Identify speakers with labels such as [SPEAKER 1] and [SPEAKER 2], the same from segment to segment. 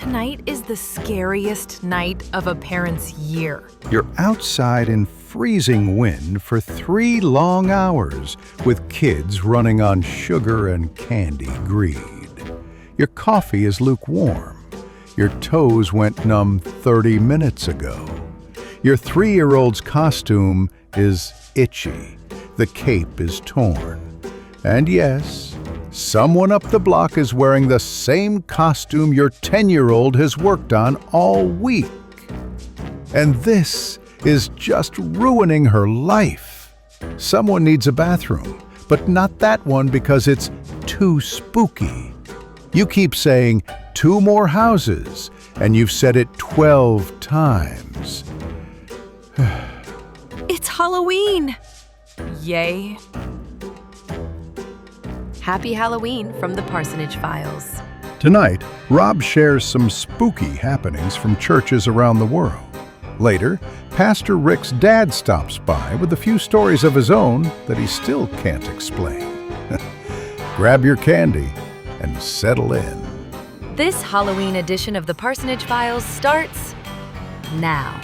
[SPEAKER 1] Tonight is the scariest night of a parent's year.
[SPEAKER 2] You're outside in freezing wind for 3 long hours with kids running on sugar and candy greed. Your coffee is lukewarm. Your toes went numb 30 minutes ago. Your 3-year-old's costume is itchy. The cape is torn. And yes, someone up the block is wearing the same costume your 10-year-old has worked on all week. And this is just ruining her life. Someone needs a bathroom, but not that one because it's too spooky. You keep saying 2 more houses, and you've said it 12 times.
[SPEAKER 1] It's Halloween! Yay.
[SPEAKER 3] Happy Halloween from the Parsonage Files.
[SPEAKER 2] Tonight, Rob shares some spooky happenings from churches around the world. Later, Pastor Rick's dad stops by with a few stories of his own that he still can't explain. Grab your candy and settle in.
[SPEAKER 3] This Halloween edition of the Parsonage Files starts now.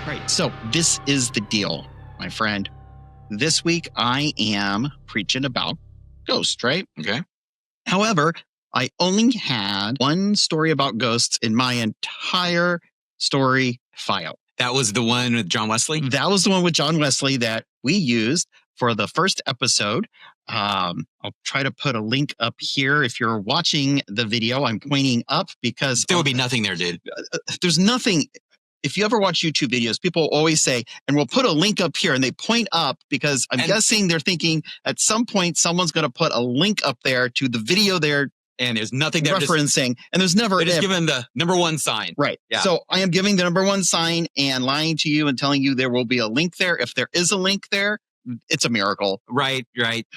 [SPEAKER 4] Right, so this is the deal, my friend. This week I am preaching about ghosts, right?
[SPEAKER 5] Okay.
[SPEAKER 4] However, I only had one story about ghosts in my entire story file.
[SPEAKER 5] That was the one with John Wesley?
[SPEAKER 4] That was the one with John Wesley that we used for the first episode. I'll try to put a link up here. If you're watching the video, I'm pointing up because
[SPEAKER 5] There would be nothing there, dude.
[SPEAKER 4] there's nothing. If you ever watch YouTube videos, people always say, and we'll put a link up here, and they point up because I'm guessing they're thinking at some point someone's going to put a link up there to the video they're
[SPEAKER 5] And there's nothing there.
[SPEAKER 4] referencing, and there's never
[SPEAKER 5] They're just given the number 1 sign.
[SPEAKER 4] right.
[SPEAKER 5] Yeah.
[SPEAKER 4] So I am giving the number 1 sign and lying to you and telling you there will be a link there. If there is a link there, it's a miracle.
[SPEAKER 5] Right.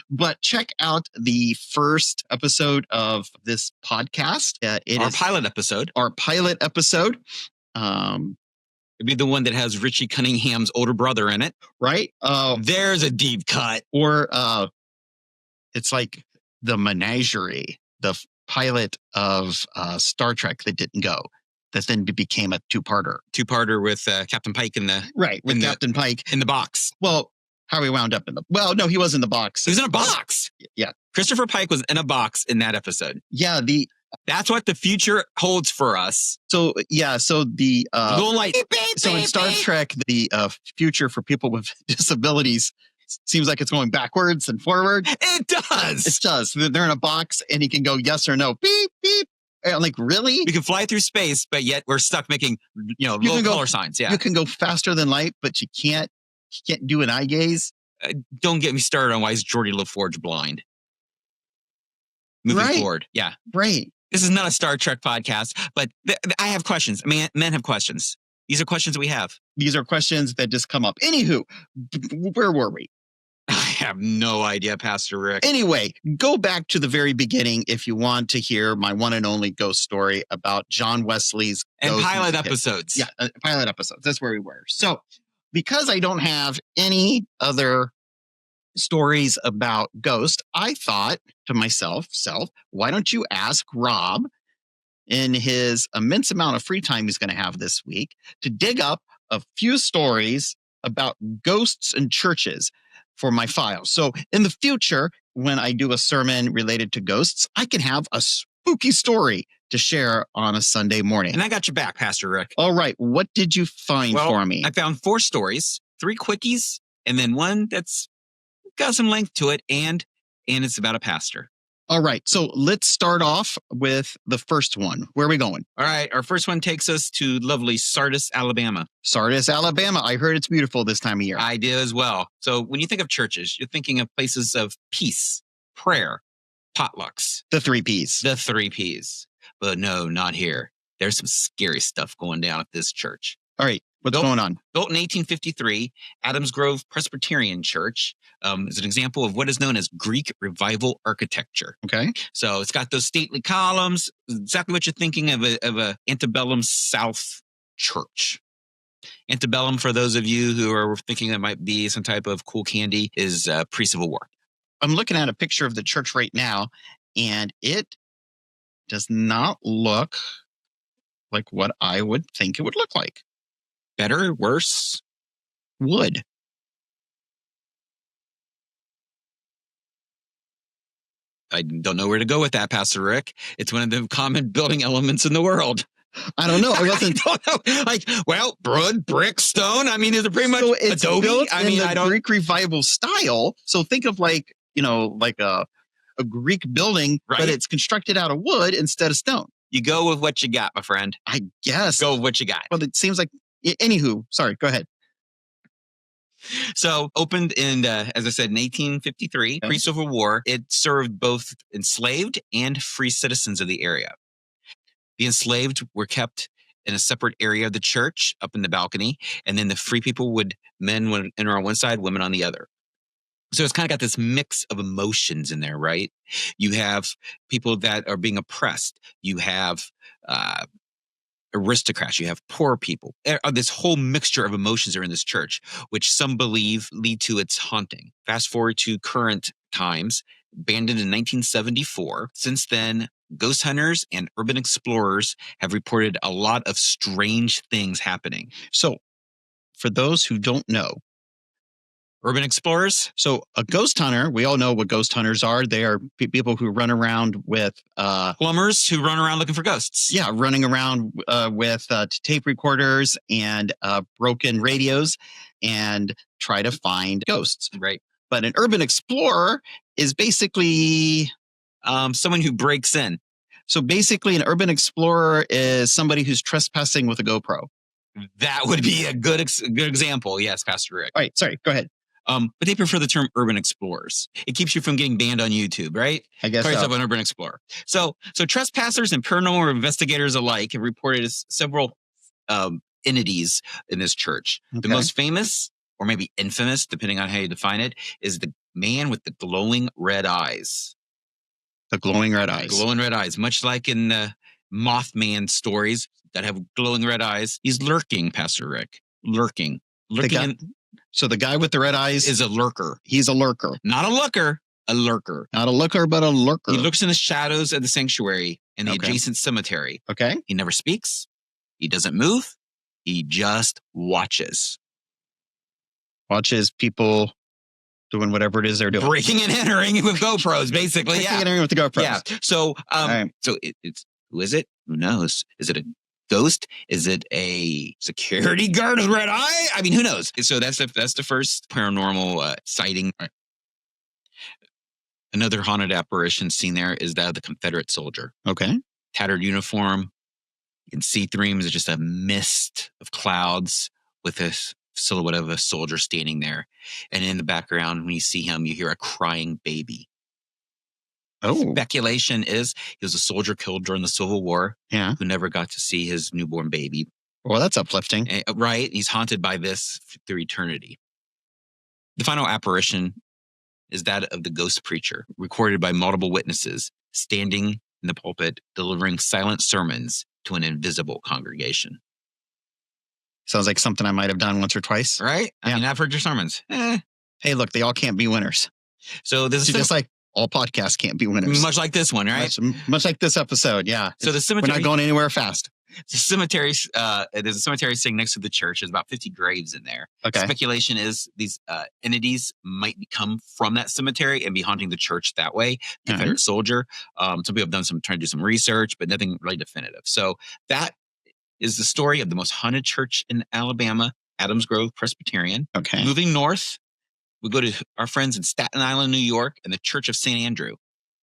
[SPEAKER 4] But check out the first episode of this podcast. It
[SPEAKER 5] Our
[SPEAKER 4] is
[SPEAKER 5] pilot episode.
[SPEAKER 4] our pilot episode.
[SPEAKER 5] It'd be the one that has Richie Cunningham's older brother in it.
[SPEAKER 4] Right.
[SPEAKER 5] There's a deep cut.
[SPEAKER 4] Or it's like the menagerie, the pilot of Star Trek that didn't go, that then became a 2-parter.
[SPEAKER 5] 2-parter with Captain Pike in the
[SPEAKER 4] Right, with Captain Pike.
[SPEAKER 5] box.
[SPEAKER 4] Well, how he wound up in the... Well, no, he was in the box.
[SPEAKER 5] He was in a box.
[SPEAKER 4] Yeah.
[SPEAKER 5] Christopher Pike was in a box in that episode.
[SPEAKER 4] Yeah,
[SPEAKER 5] That's what the future holds for us.
[SPEAKER 4] so the...
[SPEAKER 5] Little light.
[SPEAKER 4] so in Star Trek, the future for people with disabilities seems like it's going backwards and forward.
[SPEAKER 5] It does.
[SPEAKER 4] It does. They're in a box and he can go yes or no. Beep, beep. And I'm like, really?
[SPEAKER 5] We can fly through space, but yet we're stuck making, little
[SPEAKER 4] can go-
[SPEAKER 5] color signs. Yeah.
[SPEAKER 4] You can go faster than light, but you can't do an eye gaze.
[SPEAKER 5] Don't get me started on why is Geordie LaForge blind. Moving
[SPEAKER 4] Right.
[SPEAKER 5] forward. Yeah.
[SPEAKER 4] Right.
[SPEAKER 5] This is not a Star Trek podcast, but I have questions. Men have questions. These are questions that we have.
[SPEAKER 4] These are questions that just come up. Anywho, where were we?
[SPEAKER 5] I have no idea, Pastor Rick.
[SPEAKER 4] Anyway, go back to the very beginning if you want to hear my one and only ghost story about John Wesley's
[SPEAKER 5] And
[SPEAKER 4] ghost
[SPEAKER 5] pilot
[SPEAKER 4] his kid.
[SPEAKER 5] episodes.
[SPEAKER 4] Yeah, pilot episodes. That's where we were. So, because I don't have any other stories about ghosts, I thought to myself, why don't you ask Rob in his immense amount of free time he's going to have this week to dig up a few stories about ghosts and churches for my file. So in the future, when I do a sermon related to ghosts, I can have a spooky story to share on a Sunday morning.
[SPEAKER 5] And I got your back, Pastor Rick.
[SPEAKER 4] All right. What did you find for me?
[SPEAKER 5] I found 4 stories, 3 quickies, and then one that's got some length to it, and it's about a pastor.
[SPEAKER 4] All right. So let's start off with the first one. Where are we going?
[SPEAKER 5] All right. Our first one takes us to lovely Sardis, Alabama.
[SPEAKER 4] Sardis, Alabama. I heard it's beautiful this time of year.
[SPEAKER 5] I did as well. So when you think of churches, you're thinking of places of peace, prayer, potlucks.
[SPEAKER 4] The 3 Ps.
[SPEAKER 5] The 3 Ps. But no, not here. There's some scary stuff going down at this church.
[SPEAKER 4] All right. What's going on?
[SPEAKER 5] Built in 1853, Adams Grove Presbyterian Church is an example of what is known as Greek Revival architecture.
[SPEAKER 4] Okay.
[SPEAKER 5] So it's got those stately columns, exactly what you're thinking of a antebellum South church. Antebellum, for those of you who are thinking that might be some type of cool candy, is pre-Civil War.
[SPEAKER 4] I'm looking at a picture of the church right now, and it does not look like what I would think it would look like.
[SPEAKER 5] Better, worse?
[SPEAKER 4] Wood.
[SPEAKER 5] I don't know where to go with that, Pastor Rick. It's one of the common building elements in the world.
[SPEAKER 4] I don't know. I wasn't.
[SPEAKER 5] I don't know. Like, well, wood, brick, stone. I mean, is it pretty much
[SPEAKER 4] it's
[SPEAKER 5] Adobe?
[SPEAKER 4] built
[SPEAKER 5] I
[SPEAKER 4] in
[SPEAKER 5] mean,
[SPEAKER 4] the
[SPEAKER 5] I don't.
[SPEAKER 4] Greek revival style. So think of like a Greek building,
[SPEAKER 5] Right.
[SPEAKER 4] but it's constructed out of wood instead of stone.
[SPEAKER 5] You go with what you got, my friend.
[SPEAKER 4] I guess.
[SPEAKER 5] Go with what you got.
[SPEAKER 4] Well, it seems like. Anywho, sorry. Go ahead.
[SPEAKER 5] So opened in, as I said, in 1853,
[SPEAKER 4] Okay.
[SPEAKER 5] pre-Civil War. It served both enslaved and free citizens of the area. The enslaved were kept in a separate area of the church up in the balcony, and then the free people men would enter on one side, women on the other. So it's kind of got this mix of emotions in there, right? You have people that are being oppressed. You have aristocrats. You have poor people. This whole mixture of emotions are in this church, which some believe lead to its haunting. Fast forward to current times, abandoned in 1974. Since then, ghost hunters and urban explorers have reported a lot of strange things happening.
[SPEAKER 4] So, for those who don't know,
[SPEAKER 5] Urban explorers?
[SPEAKER 4] so a ghost hunter, we all know what ghost hunters are. They are people who run around with,
[SPEAKER 5] Plumbers who run around looking for ghosts.
[SPEAKER 4] running around with tape recorders and broken radios and try to find ghosts.
[SPEAKER 5] Right.
[SPEAKER 4] But an urban explorer is basically,
[SPEAKER 5] Someone who breaks in.
[SPEAKER 4] so basically an urban explorer is somebody who's trespassing with a GoPro.
[SPEAKER 5] That would be a good example. Yes, Pastor Rick.
[SPEAKER 4] All right, sorry, go ahead.
[SPEAKER 5] But they prefer the term urban explorers. It keeps you from getting banned on YouTube, right?
[SPEAKER 4] I guess
[SPEAKER 5] Call
[SPEAKER 4] so.
[SPEAKER 5] yourself an urban explorer. So trespassers and paranormal investigators alike have reported several entities in this church. The
[SPEAKER 4] Okay.
[SPEAKER 5] most famous, or maybe infamous, depending on how you define it, is the man with the glowing red eyes.
[SPEAKER 4] The glowing red eyes.
[SPEAKER 5] Glowing red eyes, much like in the Mothman stories that have glowing red eyes. He's lurking, Pastor Rick. Lurking.
[SPEAKER 4] guy- So the guy with the red eyes
[SPEAKER 5] Is a lurker.
[SPEAKER 4] he's a lurker.
[SPEAKER 5] Not a looker, a lurker.
[SPEAKER 4] Not a looker, but a lurker.
[SPEAKER 5] He looks in the shadows of the sanctuary and the
[SPEAKER 4] Okay.
[SPEAKER 5] adjacent cemetery.
[SPEAKER 4] Okay.
[SPEAKER 5] He never speaks. He doesn't move. He just watches.
[SPEAKER 4] Watches people doing whatever it is they're doing.
[SPEAKER 5] Breaking and entering with GoPros, basically.
[SPEAKER 4] Breaking
[SPEAKER 5] Yeah.
[SPEAKER 4] and entering with the GoPros.
[SPEAKER 5] Yeah. So,
[SPEAKER 4] right.
[SPEAKER 5] so it's who is it? Who knows? Is it a ghost? Is it a security guard with red eye? I mean, who knows? So that's the first paranormal sighting. Another haunted apparition seen there is that of the Confederate soldier.
[SPEAKER 4] Okay.
[SPEAKER 5] Tattered uniform. You can see through him. There's just a mist of clouds with a silhouette of a soldier standing there. And in the background, when you see him, you hear a crying baby.
[SPEAKER 4] Oh,
[SPEAKER 5] Speculation is he was a soldier killed during the Civil War
[SPEAKER 4] yeah.
[SPEAKER 5] who never got to see his newborn baby.
[SPEAKER 4] Well, that's uplifting.
[SPEAKER 5] Right? He's haunted by this through eternity. The final apparition is that of the ghost preacher, recorded by multiple witnesses, standing in the pulpit, delivering silent sermons to an invisible congregation.
[SPEAKER 4] Sounds like something I might have done once or twice.
[SPEAKER 5] Right? I
[SPEAKER 4] Yeah.
[SPEAKER 5] mean, I've heard your sermons.
[SPEAKER 4] Hey, look, they all can't be winners.
[SPEAKER 5] So this is
[SPEAKER 4] Just like all podcasts can't be winners.
[SPEAKER 5] much like this one, right?
[SPEAKER 4] Much like this episode. Yeah.
[SPEAKER 5] So the
[SPEAKER 4] We're
[SPEAKER 5] cemetery,
[SPEAKER 4] not going anywhere fast.
[SPEAKER 5] the cemetery, there's a cemetery sitting next to the church. There's about 50 graves in there.
[SPEAKER 4] Okay.
[SPEAKER 5] Speculation is these entities might come from that cemetery and be haunting the church that way. Confederate soldier. Some people have trying to do some research, but nothing really definitive. So that is the story of the most haunted church in Alabama, Adams Grove Presbyterian.
[SPEAKER 4] Okay.
[SPEAKER 5] Moving north, we go to our friends in Staten Island, New York, and the Church of St. Andrew.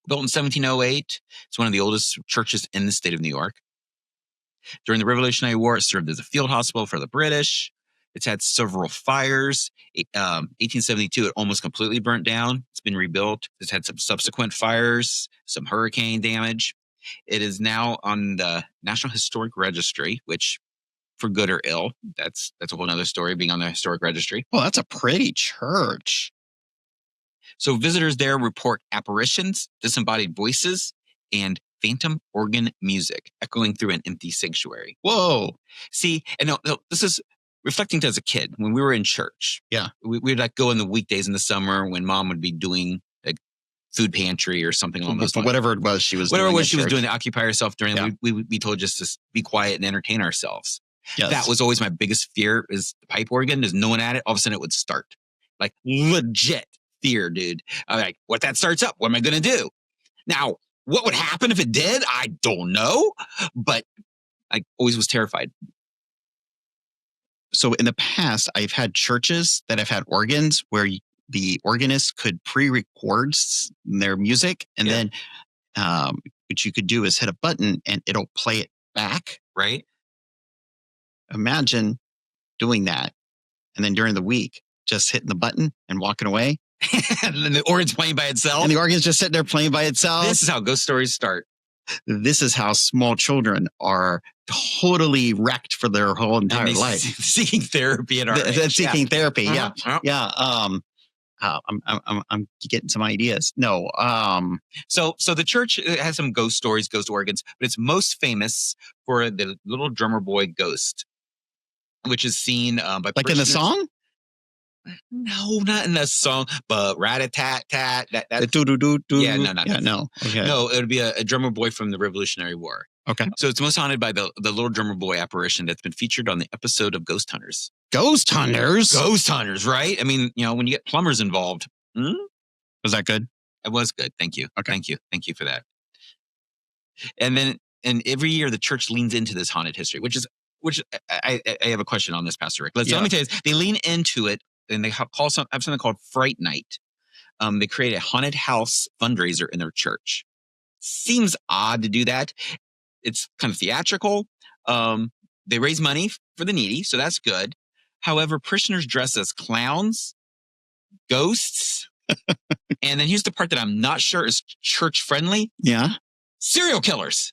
[SPEAKER 5] Built in 1708, it's one of the oldest churches in the state of New York. During the Revolutionary War, it served as a field hospital for the British. It's had several fires. 1872, it almost completely burnt down. It's been rebuilt. It's had some subsequent fires, some hurricane damage. It is now on the National Historic Registry, which, for good or ill, that's a whole other story, being on the Historic Registry.
[SPEAKER 4] Well, that's a pretty church.
[SPEAKER 5] So visitors there report apparitions, disembodied voices, and phantom organ music echoing through an empty sanctuary.
[SPEAKER 4] Whoa.
[SPEAKER 5] See, and no, this is reflecting to as a kid when we were in church.
[SPEAKER 4] Yeah.
[SPEAKER 5] We'd like go in the weekdays in the summer when mom would be doing like food pantry or something along those lines.
[SPEAKER 4] Whatever it was she was
[SPEAKER 5] Whatever
[SPEAKER 4] doing
[SPEAKER 5] it was
[SPEAKER 4] at
[SPEAKER 5] she was
[SPEAKER 4] church.
[SPEAKER 5] doing to occupy herself during,
[SPEAKER 4] Yeah.
[SPEAKER 5] we would be told just to be quiet and entertain ourselves.
[SPEAKER 4] Yes.
[SPEAKER 5] That was always my biggest fear is the pipe organ. There's no one at it. All of a sudden it would start. Like legit fear, dude. I'm like, what that starts up? What am I going to do? Now, what would happen if it did? I don't know. But I always was terrified.
[SPEAKER 4] So in the past, I've had churches that have had organs where the organist could pre-record their music, and then what you could do is hit a button and it'll play it back.
[SPEAKER 5] Right?
[SPEAKER 4] Imagine doing that, and then during the week, just hitting the button and walking away,
[SPEAKER 5] And then the organ's playing by itself.
[SPEAKER 4] and the organ's just sitting there playing by itself.
[SPEAKER 5] This is how ghost stories start.
[SPEAKER 4] This is how small children are totally wrecked for their whole entire
[SPEAKER 5] And they
[SPEAKER 4] life.
[SPEAKER 5] seeking therapy at our age.
[SPEAKER 4] That's seeking therapy. Yeah.
[SPEAKER 5] Uh-huh.
[SPEAKER 4] Yeah. I'm getting some ideas. No.
[SPEAKER 5] So the church has some ghost stories, ghost organs, but it's most famous for the little drummer boy ghost, which is seen by
[SPEAKER 4] Like in the
[SPEAKER 5] parishioners.
[SPEAKER 4] song?
[SPEAKER 5] No, not in the song, but rat-a-tat-tat.
[SPEAKER 4] The
[SPEAKER 5] That
[SPEAKER 4] do-do-do-do.
[SPEAKER 5] Yeah, no, not
[SPEAKER 4] Yeah,
[SPEAKER 5] that.
[SPEAKER 4] no. Okay.
[SPEAKER 5] No, it would be a drummer boy from the Revolutionary War.
[SPEAKER 4] Okay.
[SPEAKER 5] So it's most haunted by the little drummer boy apparition that's been featured on the episode of Ghost Hunters.
[SPEAKER 4] Ghost Hunters.
[SPEAKER 5] Ghost Hunters, right? I mean, when you get plumbers involved,
[SPEAKER 4] Was that good?
[SPEAKER 5] it was good. Thank you.
[SPEAKER 4] Okay.
[SPEAKER 5] Thank you for that. And every year the church leans into this haunted history, which I have a question on this, Pastor Rick. Let me tell you this. They lean into it and they have something called Fright Night. They create a haunted house fundraiser in their church. Seems odd to do that. It's kind of theatrical. They raise money for the needy, so that's good. However, parishioners dress as clowns, ghosts, and then here's the part that I'm not sure is church friendly:
[SPEAKER 4] Yeah.
[SPEAKER 5] serial killers.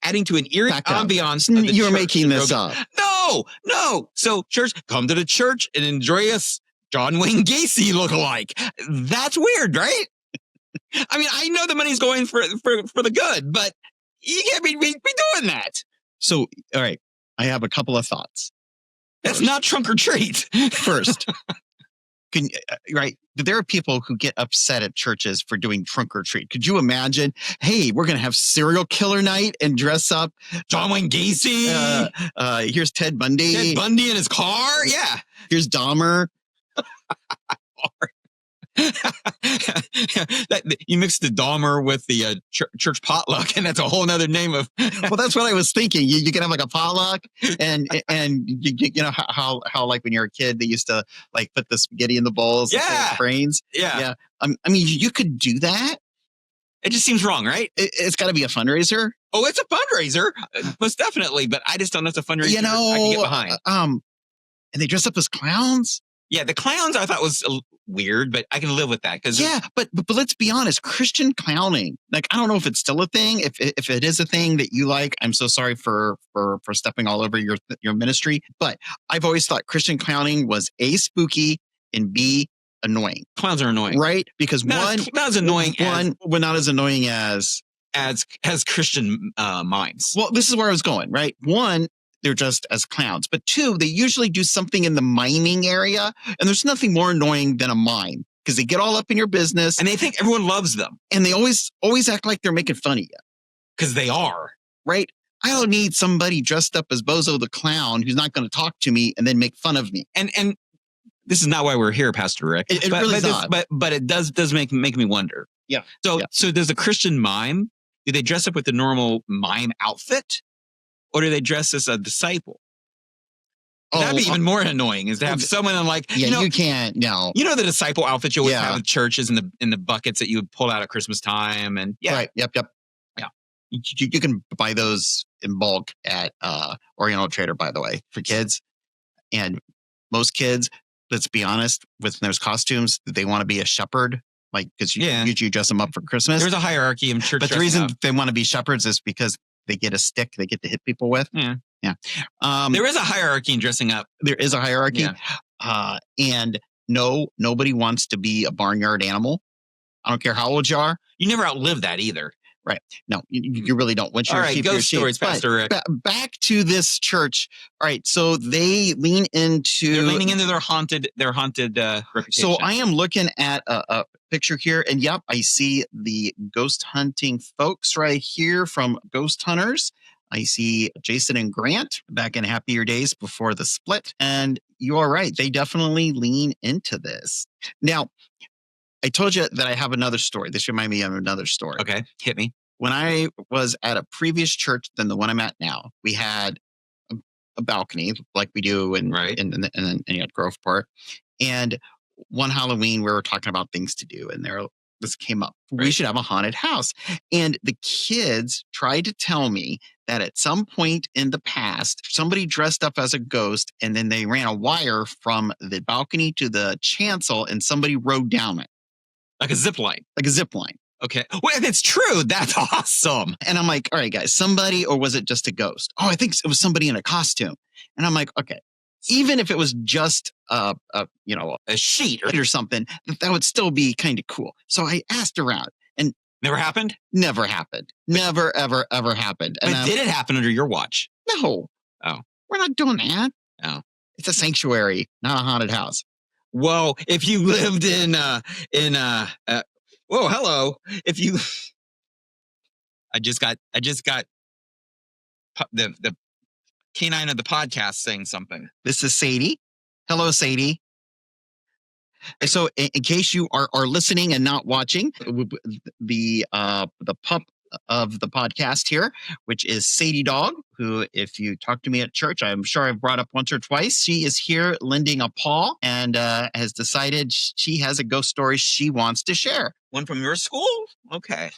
[SPEAKER 5] Adding to an eerie
[SPEAKER 4] Back up.
[SPEAKER 5] ambiance. Of the
[SPEAKER 4] You're
[SPEAKER 5] church
[SPEAKER 4] making
[SPEAKER 5] and
[SPEAKER 4] this
[SPEAKER 5] broken-
[SPEAKER 4] up.
[SPEAKER 5] No. So, church, come to the church and enjoy us John Wayne Gacy lookalike. That's weird, right? I mean, I know the money's going for the good, but you can't be doing that.
[SPEAKER 4] So, all right. I have a couple of thoughts.
[SPEAKER 5] That's not trunk or treat.
[SPEAKER 4] First, right? There are people who get upset at churches for doing trunk or treat. Could you imagine? Hey, we're going to have serial killer night and dress up.
[SPEAKER 5] John Wayne Gacy.
[SPEAKER 4] Here's Ted Bundy.
[SPEAKER 5] Ted Bundy in his car. Yeah.
[SPEAKER 4] Here's Dahmer.
[SPEAKER 5] You mix the Dahmer with the church potluck, and that's a whole nother name of.
[SPEAKER 4] Well, that's what I was thinking. You can have like a potluck, and you know how like when you're a kid they used to like put the spaghetti in the bowls, and
[SPEAKER 5] Yeah.
[SPEAKER 4] brains.
[SPEAKER 5] Yeah.
[SPEAKER 4] I mean, you could do that.
[SPEAKER 5] It just seems wrong, right?
[SPEAKER 4] It's got to be a fundraiser.
[SPEAKER 5] Oh, it's a fundraiser, most definitely. But I just don't know if it's a fundraiser.
[SPEAKER 4] You know,
[SPEAKER 5] I can get behind.
[SPEAKER 4] And they dress up as clowns.
[SPEAKER 5] Yeah, the clowns I thought was weird, but I can live with that because
[SPEAKER 4] Yeah, but let's be honest, Christian clowning. Like, I don't know if it's still a thing. If it is a thing that you like, I'm so sorry for stepping all over your ministry. But I've always thought Christian clowning was A, spooky, and B, annoying.
[SPEAKER 5] clowns are annoying,
[SPEAKER 4] Right? Because
[SPEAKER 5] Not as annoying
[SPEAKER 4] not as annoying as.
[SPEAKER 5] as Christian mimes.
[SPEAKER 4] Well, this is where I was going. Right? One, they're dressed as clowns, but two, they usually do something in the miming area, and there's nothing more annoying than a mime because they get all up in your business,
[SPEAKER 5] And they think everyone loves them
[SPEAKER 4] and they always act like they're making fun of you.
[SPEAKER 5] because they are.
[SPEAKER 4] Right? I don't need somebody dressed up as Bozo the Clown who's not going to talk to me and then make fun of me.
[SPEAKER 5] And this is not why we're here, Pastor Rick.
[SPEAKER 4] It really is not.
[SPEAKER 5] But it does make me wonder.
[SPEAKER 4] Yeah.
[SPEAKER 5] So does a Christian mime? Do they dress up with the normal mime outfit, or do they dress as a disciple? That'd be even more annoying. Is to have someone in like
[SPEAKER 4] you can't. No.
[SPEAKER 5] You know the disciple outfit you always
[SPEAKER 4] Yeah.
[SPEAKER 5] have at churches in the buckets that you would pull out at Christmas time, and yeah,
[SPEAKER 4] Right. Yep.
[SPEAKER 5] Yeah.
[SPEAKER 4] You can buy those in bulk at Oriental Trader, by the way, for kids. And most kids, let's be honest, with those costumes, they want to be a shepherd, like because you
[SPEAKER 5] Yeah.
[SPEAKER 4] usually dress them up for Christmas.
[SPEAKER 5] there's a hierarchy in church.
[SPEAKER 4] But the
[SPEAKER 5] dressing
[SPEAKER 4] reason
[SPEAKER 5] up.
[SPEAKER 4] they want to be shepherds is because they get a stick they get to hit people with.
[SPEAKER 5] Yeah.
[SPEAKER 4] Yeah.
[SPEAKER 5] There is a hierarchy in dressing up.
[SPEAKER 4] There is a hierarchy.
[SPEAKER 5] Yeah.
[SPEAKER 4] And no, nobody wants to be a barnyard animal. I don't care how old you are.
[SPEAKER 5] You never outlive that either.
[SPEAKER 4] No, you really don't. Once
[SPEAKER 5] All
[SPEAKER 4] you're
[SPEAKER 5] right,
[SPEAKER 4] sheep, you're
[SPEAKER 5] ghost
[SPEAKER 4] sheep.
[SPEAKER 5] stories,
[SPEAKER 4] But
[SPEAKER 5] Pastor Rick.
[SPEAKER 4] back to this church. All right, so they lean into.
[SPEAKER 5] They're leaning into their haunted reputation.
[SPEAKER 4] So I am looking at a picture here, and yep, I see the ghost hunting folks right here from Ghost Hunters. I see Jason and Grant back in happier days before the split. And you are right. They definitely lean into this. Now, I told you that I have another story. This reminded me of another story.
[SPEAKER 5] Okay, hit me.
[SPEAKER 4] When I was at a previous church than the one I'm at now, we had a balcony like we do in Grove Park. And one Halloween, we were talking about things to do, and this came up.
[SPEAKER 5] Right.
[SPEAKER 4] We should have a haunted house. And the kids tried to tell me that at some point in the past, somebody dressed up as a ghost, and then they ran a wire from the balcony to the chancel, and somebody rode down it.
[SPEAKER 5] Like a zip line.
[SPEAKER 4] Like a zip line.
[SPEAKER 5] Okay. Well, if it's true, that's awesome.
[SPEAKER 4] And I'm like, all right, guys, somebody, or was it just a ghost? Oh, I think it was somebody in a costume. And I'm like, okay, even if it was just a sheet or something, that would still be kind of cool. So I asked around, and
[SPEAKER 5] never happened.
[SPEAKER 4] Never happened. Never, ever, ever happened.
[SPEAKER 5] But did it happen under your watch?
[SPEAKER 4] No.
[SPEAKER 5] Oh,
[SPEAKER 4] we're not doing that.
[SPEAKER 5] Oh,
[SPEAKER 4] it's a sanctuary, not a haunted house.
[SPEAKER 5] Well, if you lived whoa, hello. If you, I just got the canine of the podcast saying something.
[SPEAKER 4] This is Sadie. Hello, Sadie. So, in case you are listening and not watching, the pup of the podcast here, which is Sadie Dog, who, if you talk to me at church, I'm sure I've brought up once or twice. She is here lending a paw and has decided she has a ghost story she wants to share.
[SPEAKER 5] One from your school? Okay.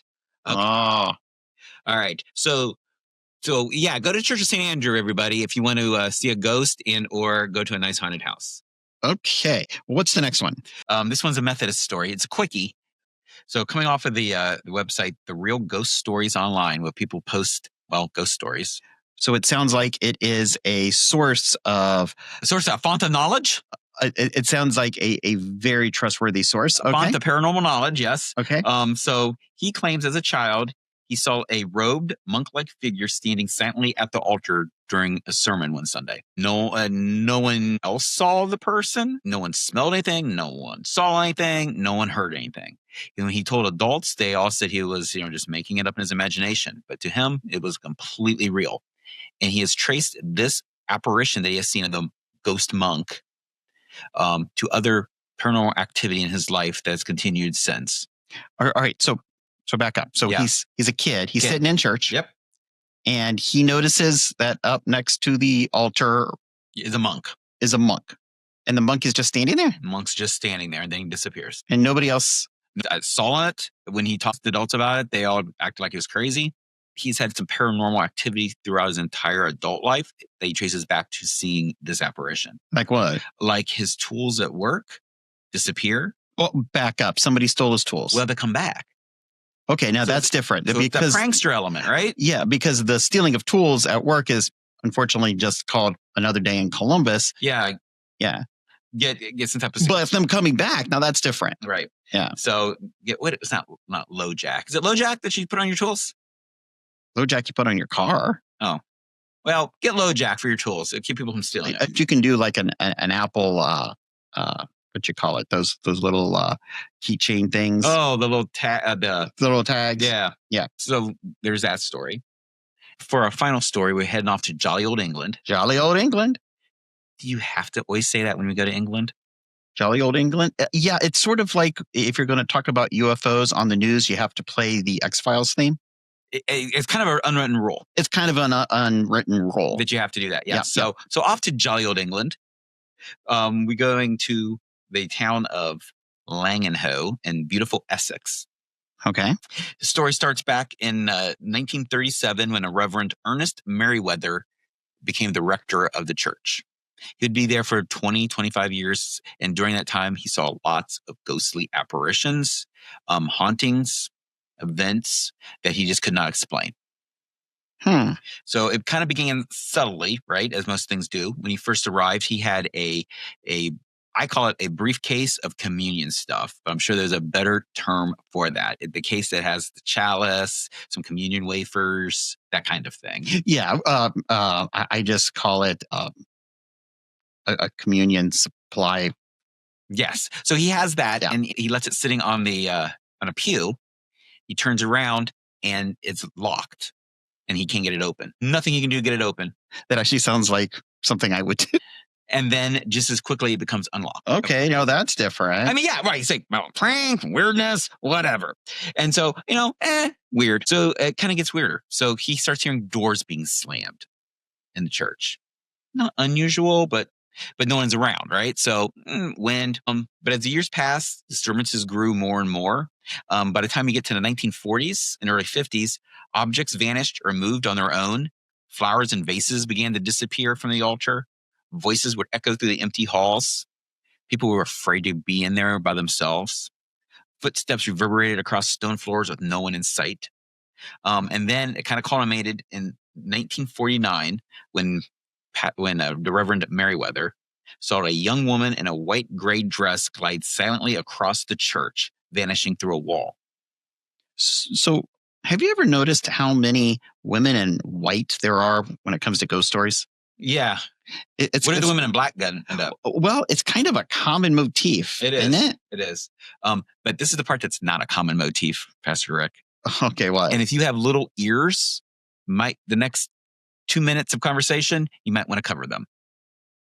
[SPEAKER 4] Oh.
[SPEAKER 5] All right. So yeah, go to Church of St. Andrew, everybody, if you want to see a ghost or go to a nice haunted house.
[SPEAKER 4] Okay. What's the next one?
[SPEAKER 5] This one's a Methodist story. It's a quickie. So coming off of the website, The Real Ghost Stories Online, where people post, ghost stories.
[SPEAKER 4] So it sounds like it is a source of...
[SPEAKER 5] A font of knowledge?
[SPEAKER 4] It sounds like a very trustworthy source. Okay.
[SPEAKER 5] Font of paranormal knowledge, yes.
[SPEAKER 4] Okay.
[SPEAKER 5] So he claims as a child, he saw a robed monk-like figure standing silently at the altar during a sermon one Sunday. No one else saw the person. No one smelled anything. No one saw anything. No one heard anything. When he told adults, they all said he was, just making it up in his imagination. But to him, it was completely real. And he has traced this apparition that he has seen of the ghost monk to other paranormal activity in his life that's continued since.
[SPEAKER 4] All right. So back up. So he's a kid. He's sitting in church.
[SPEAKER 5] Yep.
[SPEAKER 4] And he notices that up next to the altar
[SPEAKER 5] is a monk.
[SPEAKER 4] And the monk is just standing there.
[SPEAKER 5] The monk's just standing there, and then he disappears.
[SPEAKER 4] And nobody else
[SPEAKER 5] saw it. When he talked to adults about it, they all acted like he was crazy. He's had some paranormal activity throughout his entire adult life that he traces back to seeing this apparition.
[SPEAKER 4] Like what?
[SPEAKER 5] Like his tools at work disappear.
[SPEAKER 4] Well, back up. Somebody stole his tools.
[SPEAKER 5] Well, they come back.
[SPEAKER 4] Okay, now that's different.
[SPEAKER 5] So because the prankster element, right?
[SPEAKER 4] Yeah, because the stealing of tools at work is unfortunately just called another day in Columbus.
[SPEAKER 5] Yeah. Get some type of...
[SPEAKER 4] But if them coming back, now that's different.
[SPEAKER 5] Right.
[SPEAKER 4] Yeah.
[SPEAKER 5] So it's not low jack. Is it low jack that you put on your tools?
[SPEAKER 4] Low jack you put on your car.
[SPEAKER 5] Oh. Well, get low jack for your tools. It'll keep people from stealing it.
[SPEAKER 4] If you can do like an Apple what you call it? Those little keychain things.
[SPEAKER 5] Oh, the little tag.
[SPEAKER 4] The little tags.
[SPEAKER 5] Yeah. So there's that story. For our final story, we're heading off to jolly old England.
[SPEAKER 4] Jolly old England.
[SPEAKER 5] Do you have to always say that when we go to England?
[SPEAKER 4] Jolly old England? Yeah, it's sort of like if you're going to talk about UFOs on the news, you have to play the X-Files theme.
[SPEAKER 5] It's kind of an unwritten rule.
[SPEAKER 4] It's kind of an unwritten rule.
[SPEAKER 5] That you have to do that, yeah. So off to jolly old England. We're going to the town of Langenhoe in beautiful Essex.
[SPEAKER 4] Okay.
[SPEAKER 5] The story starts back in 1937 when a Reverend Ernest Merriweather became the rector of the church. He'd be there for 25 years. And during that time, he saw lots of ghostly apparitions, hauntings, events that he just could not explain. So it kind of began subtly, right, as most things do. When he first arrived, he had a I call it a briefcase of communion stuff, but I'm sure there's a better term for that. The case that has the chalice, some communion wafers, that kind of thing.
[SPEAKER 4] Yeah. I just call it a communion supply.
[SPEAKER 5] Yes. So he has that,
[SPEAKER 4] Yeah.
[SPEAKER 5] and he lets it sitting on a pew. He turns around and it's locked, and he can't get it open. Nothing he can do to get it open.
[SPEAKER 4] That actually sounds like something I would do.
[SPEAKER 5] And then just as quickly it becomes unlocked.
[SPEAKER 4] Okay, no, that's different.
[SPEAKER 5] I mean, yeah, right. You say, well, prank, weirdness, whatever. And so, weird. So it kind of gets weirder. So he starts hearing doors being slammed in the church. Not unusual, but no one's around, right? So wind. But as the years pass, disturbances grew more and more. By the time you get to the 1940s and early 50s, objects vanished or moved on their own. Flowers and vases began to disappear from the altar. Voices would echo through the empty halls. People were afraid to be in there by themselves. Footsteps reverberated across stone floors with no one in sight. And then it kind of culminated in 1949 when the Reverend Merriweather saw a young woman in a white gray dress glide silently across the church, vanishing through a wall.
[SPEAKER 4] So, have you ever noticed how many women in white there are when it comes to ghost stories?
[SPEAKER 5] Yeah.
[SPEAKER 4] It's
[SPEAKER 5] What did the women in black end up?
[SPEAKER 4] Well, it's kind of a common motif,
[SPEAKER 5] It is.
[SPEAKER 4] isn't it?
[SPEAKER 5] It is. But this is the part that's not a common motif, Pastor Rick.
[SPEAKER 4] Okay, what?
[SPEAKER 5] And if you have little ears, the next 2 minutes of conversation, you might want to cover them.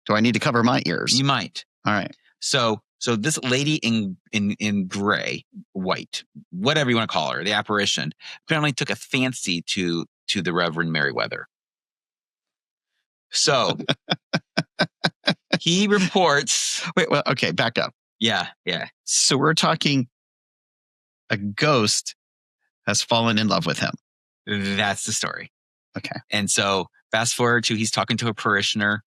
[SPEAKER 4] Do I need to cover my ears?
[SPEAKER 5] You might.
[SPEAKER 4] All right.
[SPEAKER 5] So this lady in gray, white, whatever you want to call her, the apparition, apparently took a fancy to the Reverend Merriweather. So he reports.
[SPEAKER 4] Wait, well, okay, back up.
[SPEAKER 5] Yeah.
[SPEAKER 4] So we're talking a ghost has fallen in love with him.
[SPEAKER 5] That's the story.
[SPEAKER 4] Okay.
[SPEAKER 5] And so fast forward to he's talking to a parishioner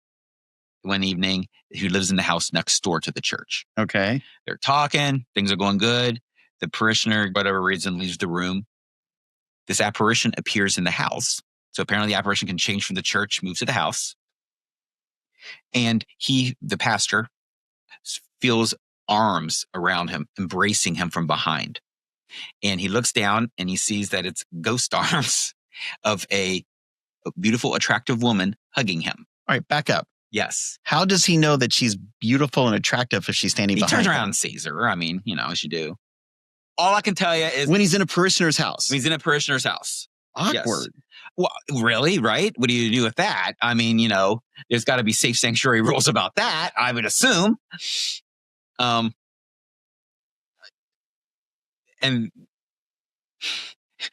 [SPEAKER 5] one evening who lives in the house next door to the church.
[SPEAKER 4] Okay.
[SPEAKER 5] They're talking. Things are going good. The parishioner, for whatever reason, leaves the room. This apparition appears in the house. So apparently the apparition can change from the church, move to the house. And the pastor, feels arms around him, embracing him from behind. And he looks down and he sees that it's ghost arms of a beautiful, attractive woman hugging him.
[SPEAKER 4] All right, back up.
[SPEAKER 5] Yes.
[SPEAKER 4] How does he know that she's beautiful and attractive if she's standing
[SPEAKER 5] He
[SPEAKER 4] behind
[SPEAKER 5] turns
[SPEAKER 4] him?
[SPEAKER 5] around and sees her. I mean, as you do. All I can tell you is
[SPEAKER 4] When he's in a parishioner's house.
[SPEAKER 5] he's in a parishioner's house.
[SPEAKER 4] Awkward.
[SPEAKER 5] Well, really, right? What do you do with that? I mean, there's got to be safe sanctuary rules about that, I would assume. And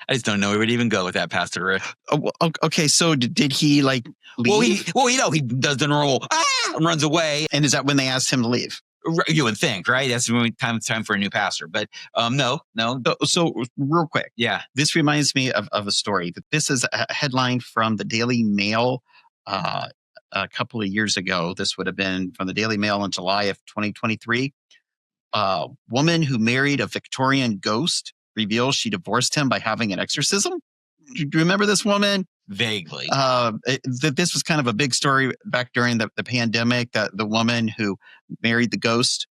[SPEAKER 5] I just don't know where to even go with that, Pastor Rick.
[SPEAKER 4] Okay, so did he leave?
[SPEAKER 5] He does the normal and runs away.
[SPEAKER 4] And is that when they asked him to leave?
[SPEAKER 5] You would think, right? That's when time for a new pastor. But no.
[SPEAKER 4] So real quick,
[SPEAKER 5] Yeah.
[SPEAKER 4] this reminds me of a story. This is a headline from the Daily Mail a couple of years ago. This would have been from the Daily Mail in July of 2023. Woman who married a Victorian ghost reveals she divorced him by having an exorcism. Do you remember this woman?
[SPEAKER 5] Vaguely.
[SPEAKER 4] This was kind of a big story back during the pandemic, that the woman who married the ghost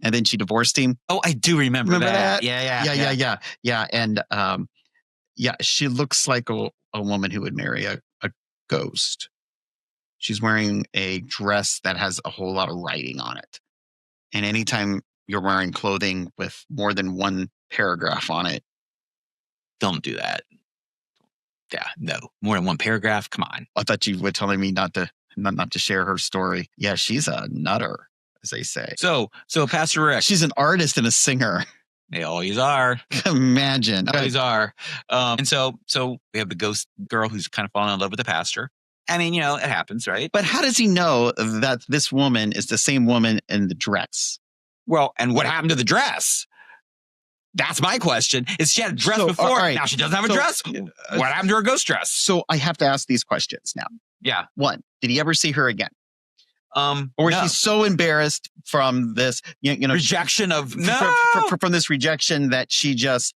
[SPEAKER 4] and then she divorced him.
[SPEAKER 5] Oh, I do remember that.
[SPEAKER 4] Yeah. And she looks like a woman who would marry a ghost. She's wearing a dress that has a whole lot of writing on it. And anytime you're wearing clothing with more than one paragraph on it,
[SPEAKER 5] Don't do that. Yeah, no. More than one paragraph. Come on.
[SPEAKER 4] I thought you were telling me not to share her story. Yeah, she's a nutter, as they say.
[SPEAKER 5] So Pastor Rick,
[SPEAKER 4] She's an artist and a singer.
[SPEAKER 5] they always are.
[SPEAKER 4] Imagine.
[SPEAKER 5] Always are. And so we have the ghost girl who's kind of falling in love with the pastor. I mean, it happens, right?
[SPEAKER 4] But how does he know that this woman is the same woman in the dress?
[SPEAKER 5] Well, and what happened to the dress? That's my question. Is she had a dress before?
[SPEAKER 4] all right.
[SPEAKER 5] Now she doesn't have a
[SPEAKER 4] So,
[SPEAKER 5] dress? What happened to her ghost dress?
[SPEAKER 4] So I have to ask these questions now.
[SPEAKER 5] Yeah.
[SPEAKER 4] One, did he ever see her again? Or
[SPEAKER 5] no.
[SPEAKER 4] is she so embarrassed from this,
[SPEAKER 5] Rejection of no.
[SPEAKER 4] from this rejection that she just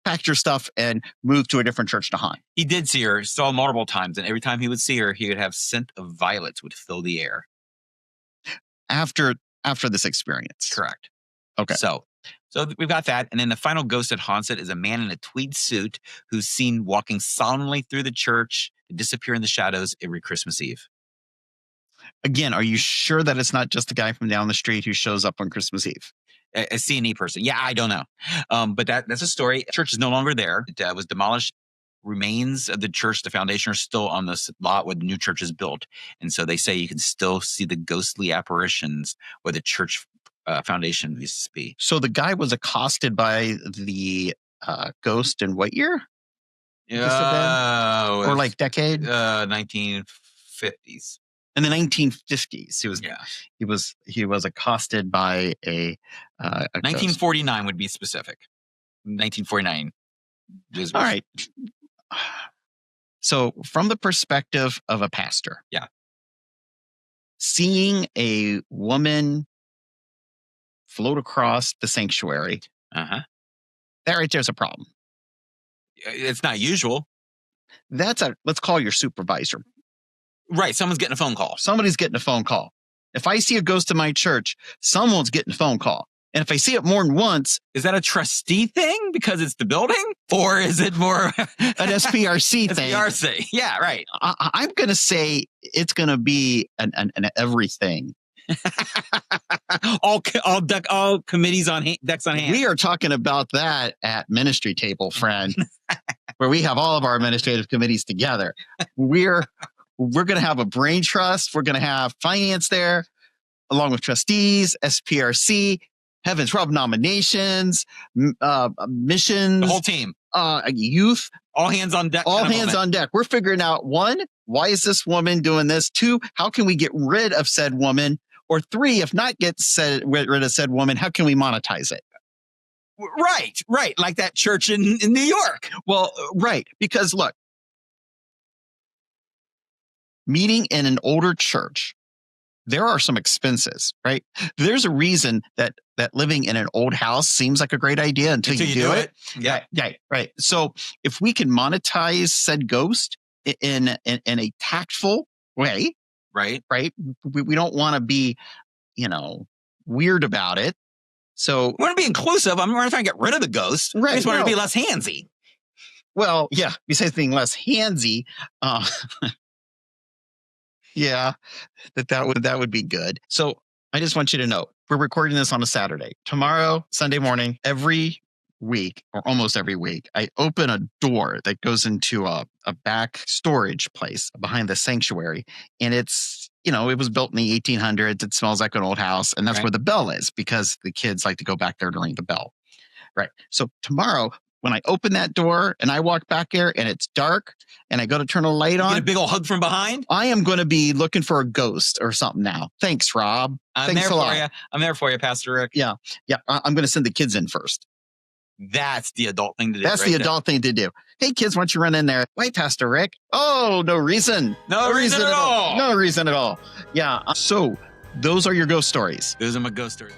[SPEAKER 4] packed her stuff and moved to a different church to haunt?
[SPEAKER 5] He did see her, saw multiple times, and every time he would see her, he would have scent of violets would fill the air.
[SPEAKER 4] after this experience.
[SPEAKER 5] Correct.
[SPEAKER 4] Okay.
[SPEAKER 5] So we've got that. And then the final ghost that haunts it is a man in a tweed suit who's seen walking solemnly through the church to disappear in the shadows every Christmas Eve.
[SPEAKER 4] Again, are you sure that it's not just the guy from down the street who shows up on Christmas Eve?
[SPEAKER 5] A C&E person. Yeah, I don't know. But that's a story. Church is no longer there. It was demolished. Remains of the church, the foundation, are still on this lot where the new church is built. And so they say you can still see the ghostly apparitions where the church foundation used to be.
[SPEAKER 4] So the guy was accosted by the ghost in what year? Or like decade?
[SPEAKER 5] 1950s.
[SPEAKER 4] In the 1950s, he was accosted by a
[SPEAKER 5] 1949 would be specific. 1949.
[SPEAKER 4] All right. So from the perspective of a pastor, seeing a woman float across the sanctuary, that right there's a problem.
[SPEAKER 5] It's not usual.
[SPEAKER 4] Let's call your supervisor.
[SPEAKER 5] Right. Someone's getting a phone call.
[SPEAKER 4] Somebody's getting a phone call. If I see a ghost in my church, someone's getting a phone call. And if I see it more than once,
[SPEAKER 5] is that a trustee thing because it's the building, or is it more
[SPEAKER 4] an SPRC thing?
[SPEAKER 5] SPRC. Yeah, right.
[SPEAKER 4] I'm going to say it's going to be an everything.
[SPEAKER 5] all committees on decks on hand.
[SPEAKER 4] We are talking about that at ministry table, friend, where we have all of our administrative committees together. We're going to have a brain trust. We're going to have finance there, along with trustees, SPRC. Heavens, Rob, nominations, missions,
[SPEAKER 5] the whole team,
[SPEAKER 4] youth,
[SPEAKER 5] all hands on deck.
[SPEAKER 4] All hands on deck. We're figuring out, 1, why is this woman doing this? 2, how can we get rid of said woman? Or 3, if not get rid of said woman, how can we monetize it?
[SPEAKER 5] Right. Like that church in New York.
[SPEAKER 4] Well, right. Because look, meeting in an older church, there are some expenses, right? There's a reason that living in an old house seems like a great idea until you do it.
[SPEAKER 5] Yeah.
[SPEAKER 4] Right. So if we can monetize said ghost in a tactful way,
[SPEAKER 5] right.
[SPEAKER 4] We don't want to be, weird about it. So
[SPEAKER 5] we want to be inclusive. I'm not trying to get rid of the ghost.
[SPEAKER 4] Right.
[SPEAKER 5] I just want to be less handsy.
[SPEAKER 4] Well, yeah. Besides being less handsy, yeah, that would be good. So I just want you to know, we're recording this on a Saturday. Tomorrow, Sunday morning, every week or almost every week, I open a door that goes into a back storage place behind the sanctuary. And it's, it was built in the 1800s. It smells like an old house. And that's where the bell is, because the kids like to go back there to ring the bell. Right. So tomorrow, when I open that door and I walk back there and it's dark and I go to turn a light on,
[SPEAKER 5] get a big old hug from behind.
[SPEAKER 4] I am going to be looking for a ghost or something now. Thanks, Rob. Thanks a lot.
[SPEAKER 5] I'm there for you, Pastor Rick.
[SPEAKER 4] Yeah. I'm going to send the kids in first.
[SPEAKER 5] That's the adult thing to do.
[SPEAKER 4] That's the adult thing to do. Hey, kids, why don't you run in there? Wait, Pastor Rick. Oh, no reason.
[SPEAKER 5] No reason at all.
[SPEAKER 4] No reason at all. Yeah. So those are your ghost stories.
[SPEAKER 5] Those are my ghost stories.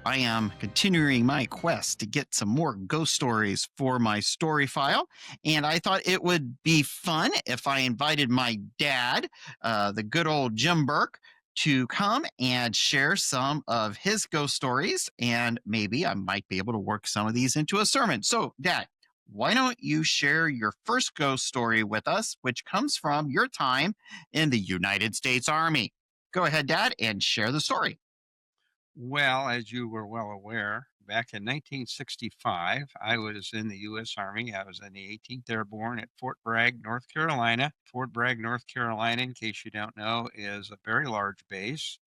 [SPEAKER 4] I am continuing my quest to get some more ghost stories for my story file. And I thought it would be fun if I invited my dad, the good old Jim Burke, to come and share some of his ghost stories. And maybe I might be able to work some of these into a sermon. So, Dad, why don't you share your first ghost story with us, which comes from your time in the United States Army? Go ahead, Dad, and share the story.
[SPEAKER 6] Well, as you were well aware, back in 1965, I was in the U.S. Army. I was in the 18th Airborne at Fort Bragg, North Carolina. Fort Bragg, North Carolina, in case you don't know, is a very large base.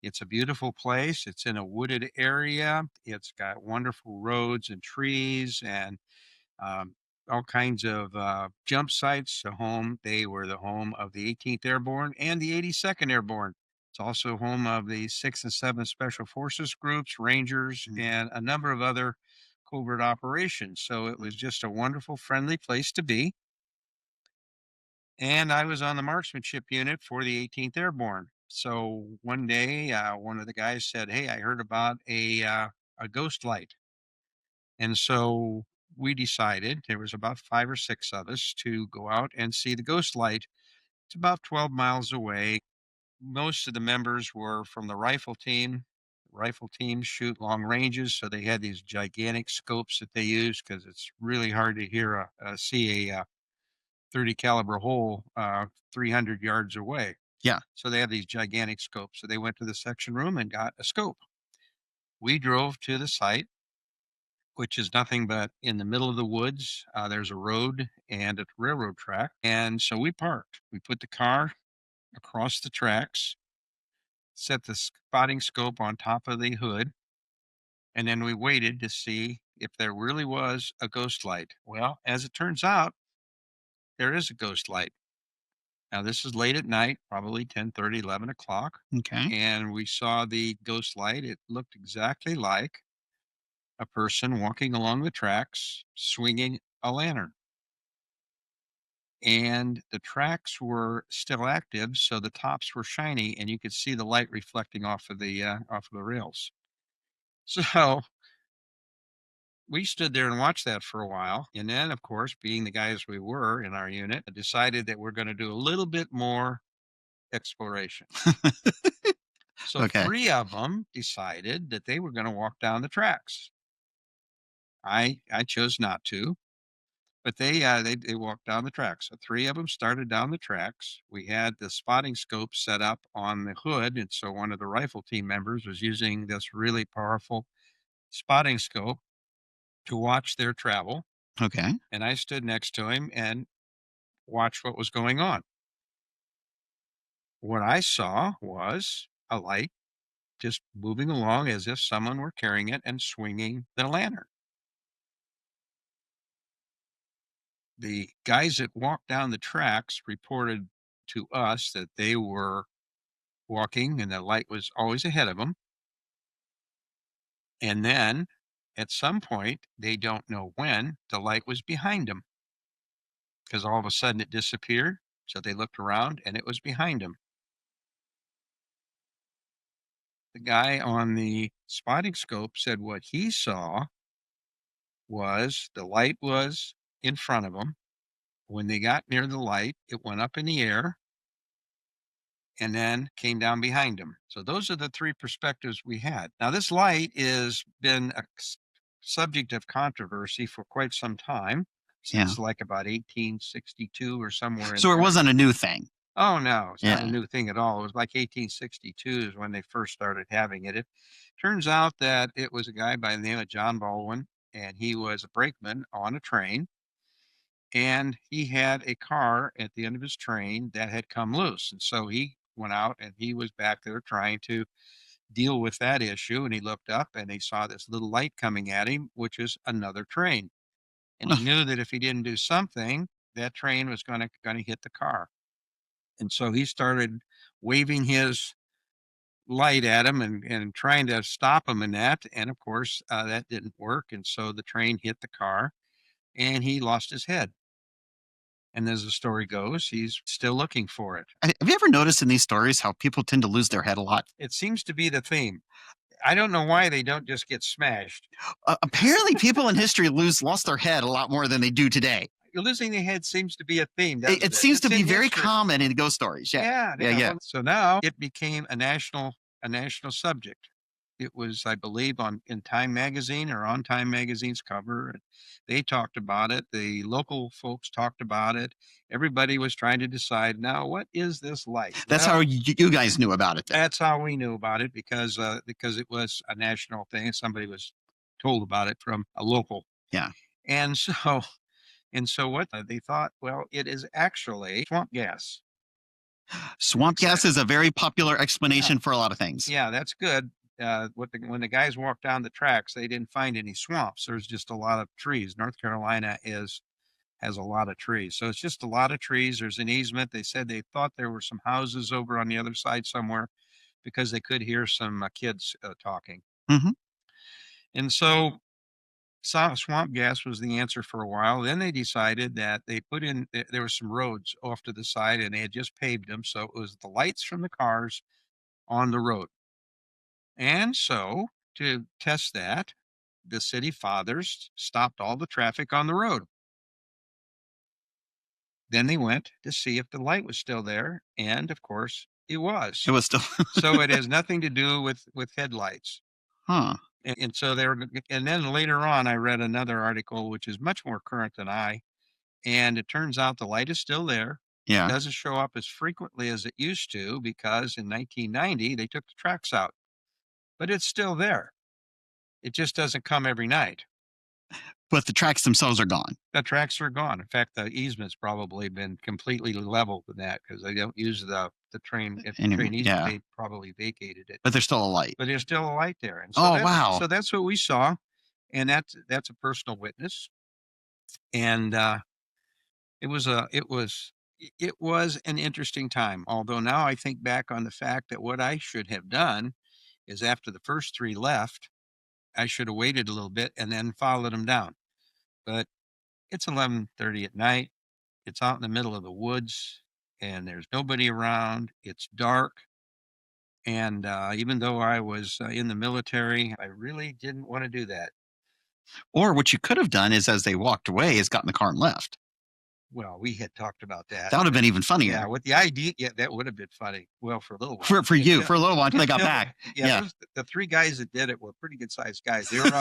[SPEAKER 6] It's a beautiful place. It's in a wooded area. It's got wonderful roads and trees and all kinds of jump sites. They were the home of the 18th Airborne and the 82nd Airborne. It's also home of the 6th and 7th Special Forces groups, Rangers, and a number of other covert operations. So it was just a wonderful, friendly place to be. And I was on the marksmanship unit for the 18th Airborne. So one day, one of the guys said, "Hey, I heard about a ghost light." And so we decided, there was about 5 or 6 of us, to go out and see the ghost light. It's about 12 miles away. Most of the members were from the rifle team. Rifle teams shoot long ranges, so they had these gigantic scopes that they use because it's really hard to see a 30 caliber hole 300 yards away.
[SPEAKER 4] Yeah.
[SPEAKER 6] So they have these gigantic scopes. So they went to the section room and got a scope. We drove to the site, which is nothing but in the middle of the woods. There's a road and a railroad track. And so we parked. We put the car across the tracks, set the spotting scope on top of the hood, and then we waited to see if there really was a ghost light. Well, as it turns out, there is a ghost light. Now, this is late at night, probably 10:30, 11 o'clock,
[SPEAKER 4] Okay.
[SPEAKER 6] and we saw the ghost light. It looked exactly like a person walking along the tracks, swinging a lantern. And the tracks were still active, so the tops were shiny, and you could see the light reflecting off of the rails. So we stood there and watched that for a while, and then, of course, being the guys we were in our unit, decided that we're going to do a little bit more exploration. So
[SPEAKER 4] Okay.
[SPEAKER 6] 3 of them decided that they were going to walk down the tracks. I chose not to, but they walked down the tracks. So 3 of them started down the tracks. We had the spotting scope set up on the hood, and so one of the rifle team members was using this really powerful spotting scope to watch their travel.
[SPEAKER 4] Okay.
[SPEAKER 6] And I stood next to him and watched what was going on. What I saw was a light just moving along as if someone were carrying it and swinging the lantern. The guys that walked down the tracks reported to us that they were walking and the light was always ahead of them. And then at some point, they don't know when, the light was behind them because all of a sudden it disappeared. So they looked around and it was behind them. The guy on the spotting scope said what he saw was the light was in front of them. When they got near the light, it went up in the air and then came down behind them. So those are the 3 perspectives we had. Now, this light has been a subject of controversy for quite some time, since like about 1862 or somewhere in
[SPEAKER 4] So it
[SPEAKER 6] there.
[SPEAKER 4] wasn't a new thing.
[SPEAKER 6] Oh, no, it's not a
[SPEAKER 4] Yeah.
[SPEAKER 6] new thing at all. It was like 1862 is when they first started having it. It turns out that it was a guy by the name of John Baldwin, and he was a brakeman on a train. And he had a car at the end of his train that had come loose. And so he went out and he was back there trying to deal with that issue. And he looked up and he saw this little light coming at him, which is another train. And he knew that if he didn't do something, that train was going to hit the car. And so he started waving his light at him and trying to stop him in that. And of course, that didn't work. And so the train hit the car and he lost his head. And as the story goes, he's still looking for it.
[SPEAKER 4] Have you ever noticed in these stories how people tend to lose their head a lot?
[SPEAKER 6] It seems to be the theme. I don't know why they don't just get smashed.
[SPEAKER 4] Apparently, people in history lost their head a lot more than they do today.
[SPEAKER 6] Losing the head seems to be a theme. doesn't
[SPEAKER 4] It seems
[SPEAKER 6] It's
[SPEAKER 4] to be
[SPEAKER 6] in
[SPEAKER 4] very
[SPEAKER 6] history.
[SPEAKER 4] common in ghost stories. Yeah. Yeah.
[SPEAKER 6] So now it became a national subject. It was, I believe, in Time magazine or on Time magazine's cover. And they talked about it. The local folks talked about it. Everybody was trying to decide now what is this light?
[SPEAKER 4] That's
[SPEAKER 6] Well,
[SPEAKER 4] how you guys knew about it then.
[SPEAKER 6] That's how we knew about it because it was a national thing. Somebody was told about it from a local.
[SPEAKER 4] Yeah.
[SPEAKER 6] And so what they thought, well, it is actually swamp gas.
[SPEAKER 4] Swamp gas is a very popular explanation for a lot of things.
[SPEAKER 6] Yeah, that's good. When the guys walked down the tracks, they didn't find any swamps. There's just a lot of trees. North Carolina has a lot of trees. So it's just a lot of trees. There's an easement. They said they thought there were some houses over on the other side somewhere because they could hear some kids talking.
[SPEAKER 4] Mhm.
[SPEAKER 6] And so swamp gas was the answer for a while. Then they decided that they put in, there were some roads off to the side and they had just paved them. So it was the lights from the cars on the road. And so to test that, the city fathers stopped all the traffic on the road. Then they went to see if the light was still there. And of course, It was.
[SPEAKER 4] It was still,
[SPEAKER 6] So it has nothing to do with headlights.
[SPEAKER 4] huh?
[SPEAKER 6] And so they were, and then later on, I read another article which is much more current than and it turns out the light is still there. It
[SPEAKER 4] Yeah.
[SPEAKER 6] doesn't show up as frequently as it used to because in 1990 they took the tracks out, but it's still there. It just doesn't come every night.
[SPEAKER 4] But the tracks themselves are gone.
[SPEAKER 6] The tracks are gone. In fact, the easement's probably been completely leveled with that because they don't use the train. If the
[SPEAKER 4] Anymore,
[SPEAKER 6] train easement,
[SPEAKER 4] yeah.
[SPEAKER 6] they probably vacated it.
[SPEAKER 4] But there's still a light.
[SPEAKER 6] But there's still a light there. And so
[SPEAKER 4] Oh,
[SPEAKER 6] that's,
[SPEAKER 4] wow.
[SPEAKER 6] So that's what we saw, and that's a personal witness. And it was an interesting time. Although now I think back on the fact that what I should have done is after the first three left, I should have waited a little bit and then followed them down. But it's 11:30 at night. It's out in the middle of the woods, and there's nobody around. It's dark. And even though I was in the military, I really didn't want to do that.
[SPEAKER 4] Or what you could have done is, as they walked away, is got in the car and left.
[SPEAKER 6] Well, we had talked about that.
[SPEAKER 4] That would have been even funnier.
[SPEAKER 6] Yeah, with the idea, that would have been funny. Well, for a little while.
[SPEAKER 4] For you, for a little while until they got back. Yeah.
[SPEAKER 6] The three guys that did it were pretty good sized guys. They were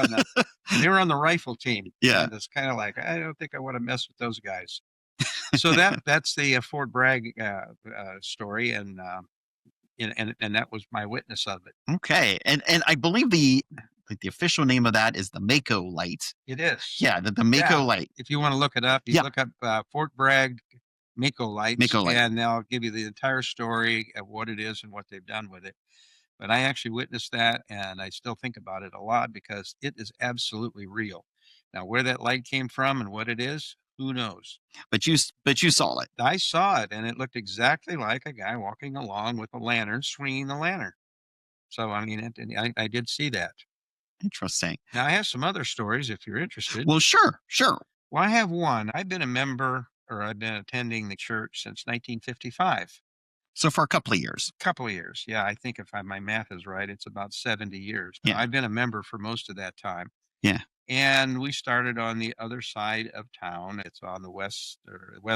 [SPEAKER 6] on the rifle team.
[SPEAKER 4] Yeah.
[SPEAKER 6] And it's kind of like, I don't think I want to mess with those guys. So that's the Fort Bragg story, and that was my witness of it.
[SPEAKER 4] Okay, and I believe the official name of that is the Mako light.
[SPEAKER 6] It is.
[SPEAKER 4] Yeah, the Mako light.
[SPEAKER 6] If you want to look it up, you look up Fort Bragg Mako lights,
[SPEAKER 4] Mako light,
[SPEAKER 6] and they'll give you the entire story of what it is and what they've done with it. But I actually witnessed that, and I still think about it a lot because it is absolutely real. Now, where that light came from and what it is, who knows?
[SPEAKER 4] But you saw it.
[SPEAKER 6] I saw it, and it looked exactly like a guy walking along with a lantern, swinging the lantern. So, I mean, I did see that.
[SPEAKER 4] Interesting.
[SPEAKER 6] Now, I have some other stories if you're interested.
[SPEAKER 4] Well, sure.
[SPEAKER 6] Well, I have one. I've been attending the church since 1955.
[SPEAKER 4] So for a couple of years.
[SPEAKER 6] Yeah. I think if my math is right, it's about 70 years. Now,
[SPEAKER 4] Yeah.
[SPEAKER 6] I've been a member for most of that time.
[SPEAKER 4] Yeah.
[SPEAKER 6] And we started on the other side of town. It's on the west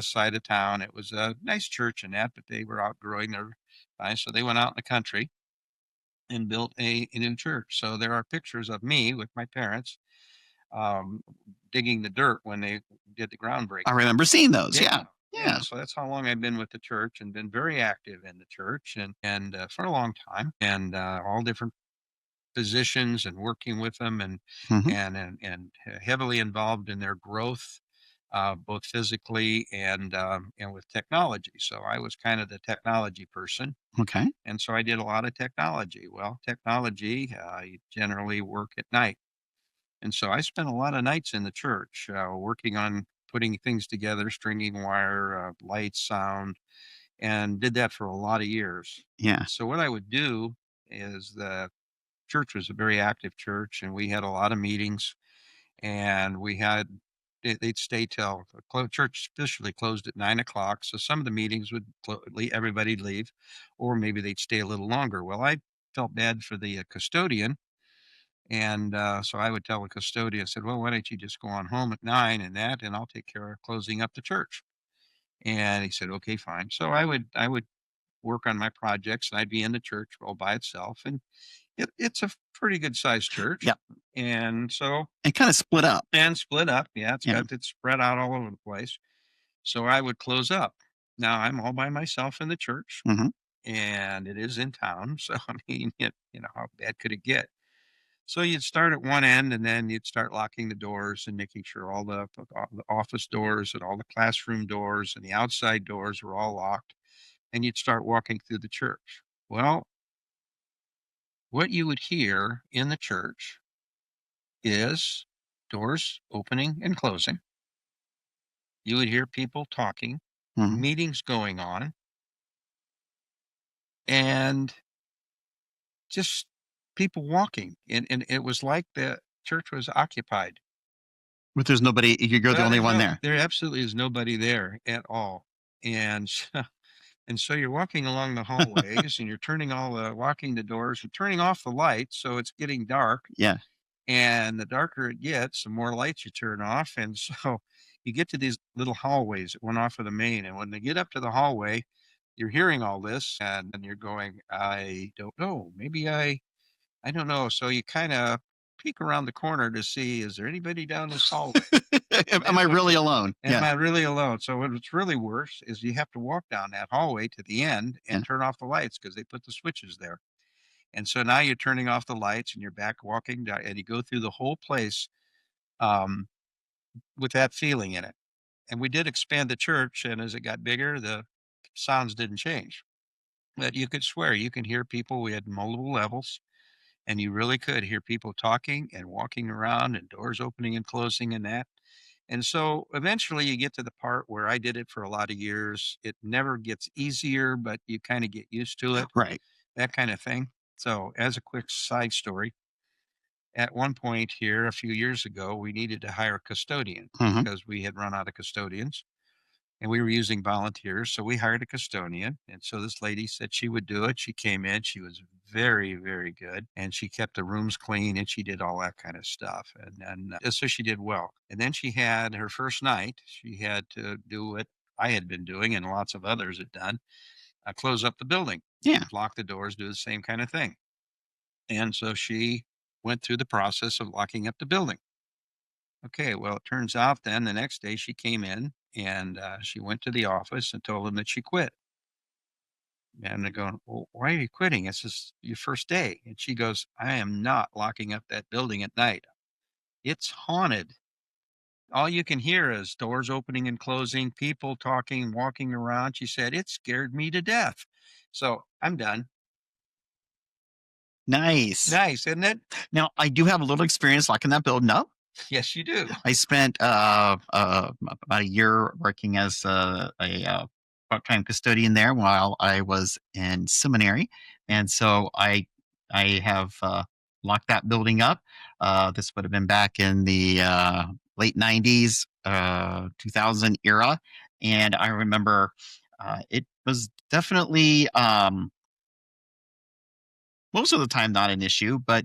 [SPEAKER 6] side of town. It was a nice church and that, but they were outgrowing their size. So they went out in the country and built a new church. So there are pictures of me with my parents digging the dirt when they did the groundbreaking.
[SPEAKER 4] I remember seeing those. Yeah.
[SPEAKER 6] So that's how long I've been with the church and been very active in the church and for a long time, and all different positions and working with them and heavily involved in their growth, both physically and with technology. So I was kind of the technology person.
[SPEAKER 4] Okay.
[SPEAKER 6] And so I did a lot of technology. Well, technology, you generally work at night. And so I spent a lot of nights in the church working on putting things together, stringing wire, lights, sound, and did that for a lot of years.
[SPEAKER 4] Yeah.
[SPEAKER 6] So what I would do is the church was a very active church, and we had a lot of meetings, and they'd stay till the church officially closed at 9:00. So some of the meetings would everybody'd leave, or maybe they'd stay a little longer. Well, I felt bad for the custodian. And so I would tell the custodian, I said, well, why don't you just go on home at 9 and I'll take care of closing up the church. And he said, okay, fine. So I would work on my projects, and I'd be in the church all by itself. And it's a pretty good sized church.
[SPEAKER 4] Yeah.
[SPEAKER 6] And so.
[SPEAKER 4] And kind of split up.
[SPEAKER 6] Yeah, it's spread out all over the place. So I would close up. Now I'm all by myself in the church, and it is in town. So, I mean, how bad could it get? So you'd start at one end, and then you'd start locking the doors and making sure all the office doors and all the classroom doors and the outside doors were all locked. And you'd start walking through the church. Well, what you would hear in the church is doors opening and closing. You would hear people talking, meetings going on, and just people walking, and it was like the church was occupied.
[SPEAKER 4] But there's nobody. You're the only one there.
[SPEAKER 6] There absolutely is nobody there at all, and so you're walking along the hallways, and you're locking the doors and turning off the lights, so it's getting dark.
[SPEAKER 4] Yeah.
[SPEAKER 6] And the darker it gets, the more lights you turn off, and so you get to these little hallways that went off of the main, and when they get up to the hallway, you're hearing all this and you're going, I don't know, maybe I don't know. So you kind of peek around the corner to see, is there anybody down this hallway?
[SPEAKER 4] Am I really alone?
[SPEAKER 6] Am I really alone? So what's really worse is you have to walk down that hallway to the end and turn off the lights because they put the switches there. And so now you're turning off the lights and you're back walking down and you go through the whole place um, with that feeling in it. And we did expand the church, and as it got bigger, the sounds didn't change. But you could swear you can hear people. We had multiple levels, and you really could hear people talking and walking around and doors opening and closing and that. And so eventually you get to the part where I did it for a lot of years. It never gets easier, but you kind of get used to it,
[SPEAKER 4] Right.
[SPEAKER 6] that kind of thing. So, as a quick side story, at one point here a few years ago, we needed to hire a custodian
[SPEAKER 4] Mhm.
[SPEAKER 6] because we had run out of custodians and we were using volunteers. So, we hired a custodian. And so, this lady said she would do it. She came in, she was very, very good, and she kept the rooms clean and she did all that kind of stuff. And so, she did well. And then she had her first night, she had to do what I had been doing and lots of others had done, close up the building.
[SPEAKER 4] Yeah.
[SPEAKER 6] Lock the doors, do the same kind of thing. And so she went through the process of locking up the building. Okay, well, it turns out then the next day she came in and she went to the office and told them that she quit. And they're going, well, why are you quitting? This is your first day. And she goes, I am not locking up that building at night. It's haunted. All you can hear is doors opening and closing, people talking, walking around. She said, it scared me to death. So I'm done.
[SPEAKER 4] Nice.
[SPEAKER 6] Nice, isn't it?
[SPEAKER 4] Now, I do have a little experience locking that building up.
[SPEAKER 6] Yes, you do.
[SPEAKER 4] I spent about a year working as a part-time custodian there while I was in seminary, and so I have locked that building up. This would have been back in the late '90s, 2000 era, and I remember it was definitely most of the time not an issue, but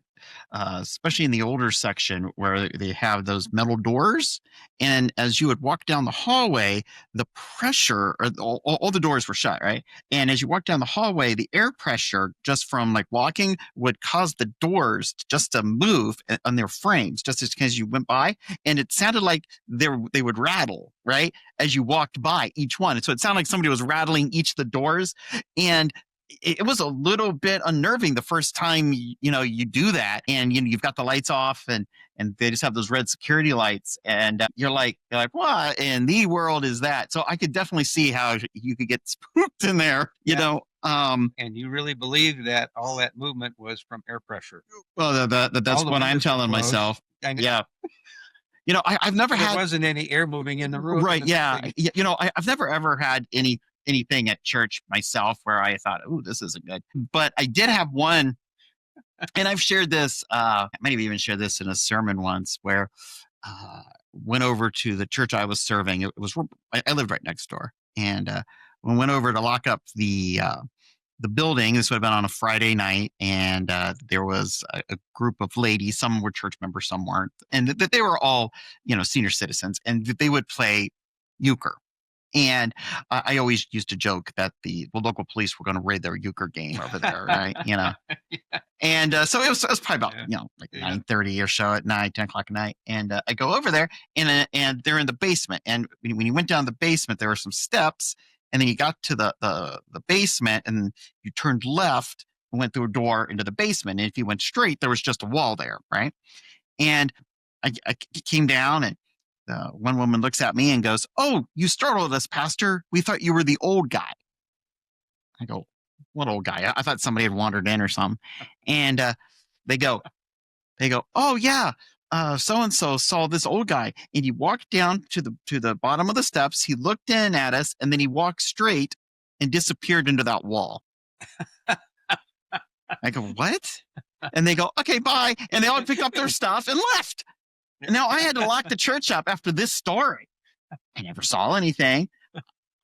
[SPEAKER 4] especially in the older section where they have those metal doors. And as you would walk down the hallway, the pressure, or all the doors were shut, right? And as you walk down the hallway, the air pressure just from like walking would cause the doors just to move on their frames, just as you went by. And it sounded like they would rattle, right? As you walked by each one. And so it sounded like somebody was rattling each of the doors. And it was a little bit unnerving the first time you do that, and you've got the lights off and they just have those red security lights, and you're like what in the world is that? So I could definitely see how you could get spooked in there, you know.
[SPEAKER 6] And you really believe that all that movement was from air pressure?
[SPEAKER 4] Well, that's what I'm telling myself. Yeah. I've never
[SPEAKER 6] there
[SPEAKER 4] had
[SPEAKER 6] wasn't any air moving in the room.
[SPEAKER 4] Right. Yeah. I've never ever had anything at church myself where I thought, oh, this isn't good. But I did have one, and I've shared this, I might have even shared this in a sermon once, where went over to the church I was serving. I lived right next door, and we went over to lock up the building. This would have been on a Friday night, and there was a group of ladies. Some were church members, some weren't, and that they were all senior citizens, and they would play euchre. And I always used to joke that the local police were going to raid their euchre game over there, right? Yeah. And so it was probably about like 9:30 or so at night, 10 o'clock at night. And I go over there, and they're in the basement. And when you went down the basement, there were some steps, and then you got to the basement, and you turned left and went through a door into the basement. And if you went straight, there was just a wall there, right? And I came down, and one woman looks at me and goes, "Oh, you startled us, Pastor. We thought you were the old guy." I go, "What old guy?" I thought somebody had wandered in or something. And they go, "Oh yeah, so and so saw this old guy, and he walked down to the bottom of the steps. He looked in at us, and then he walked straight and disappeared into that wall." I go, "What?" And they go, "Okay, bye." And they all picked up their stuff and left. Now I had to lock the church up after this story. I never saw anything.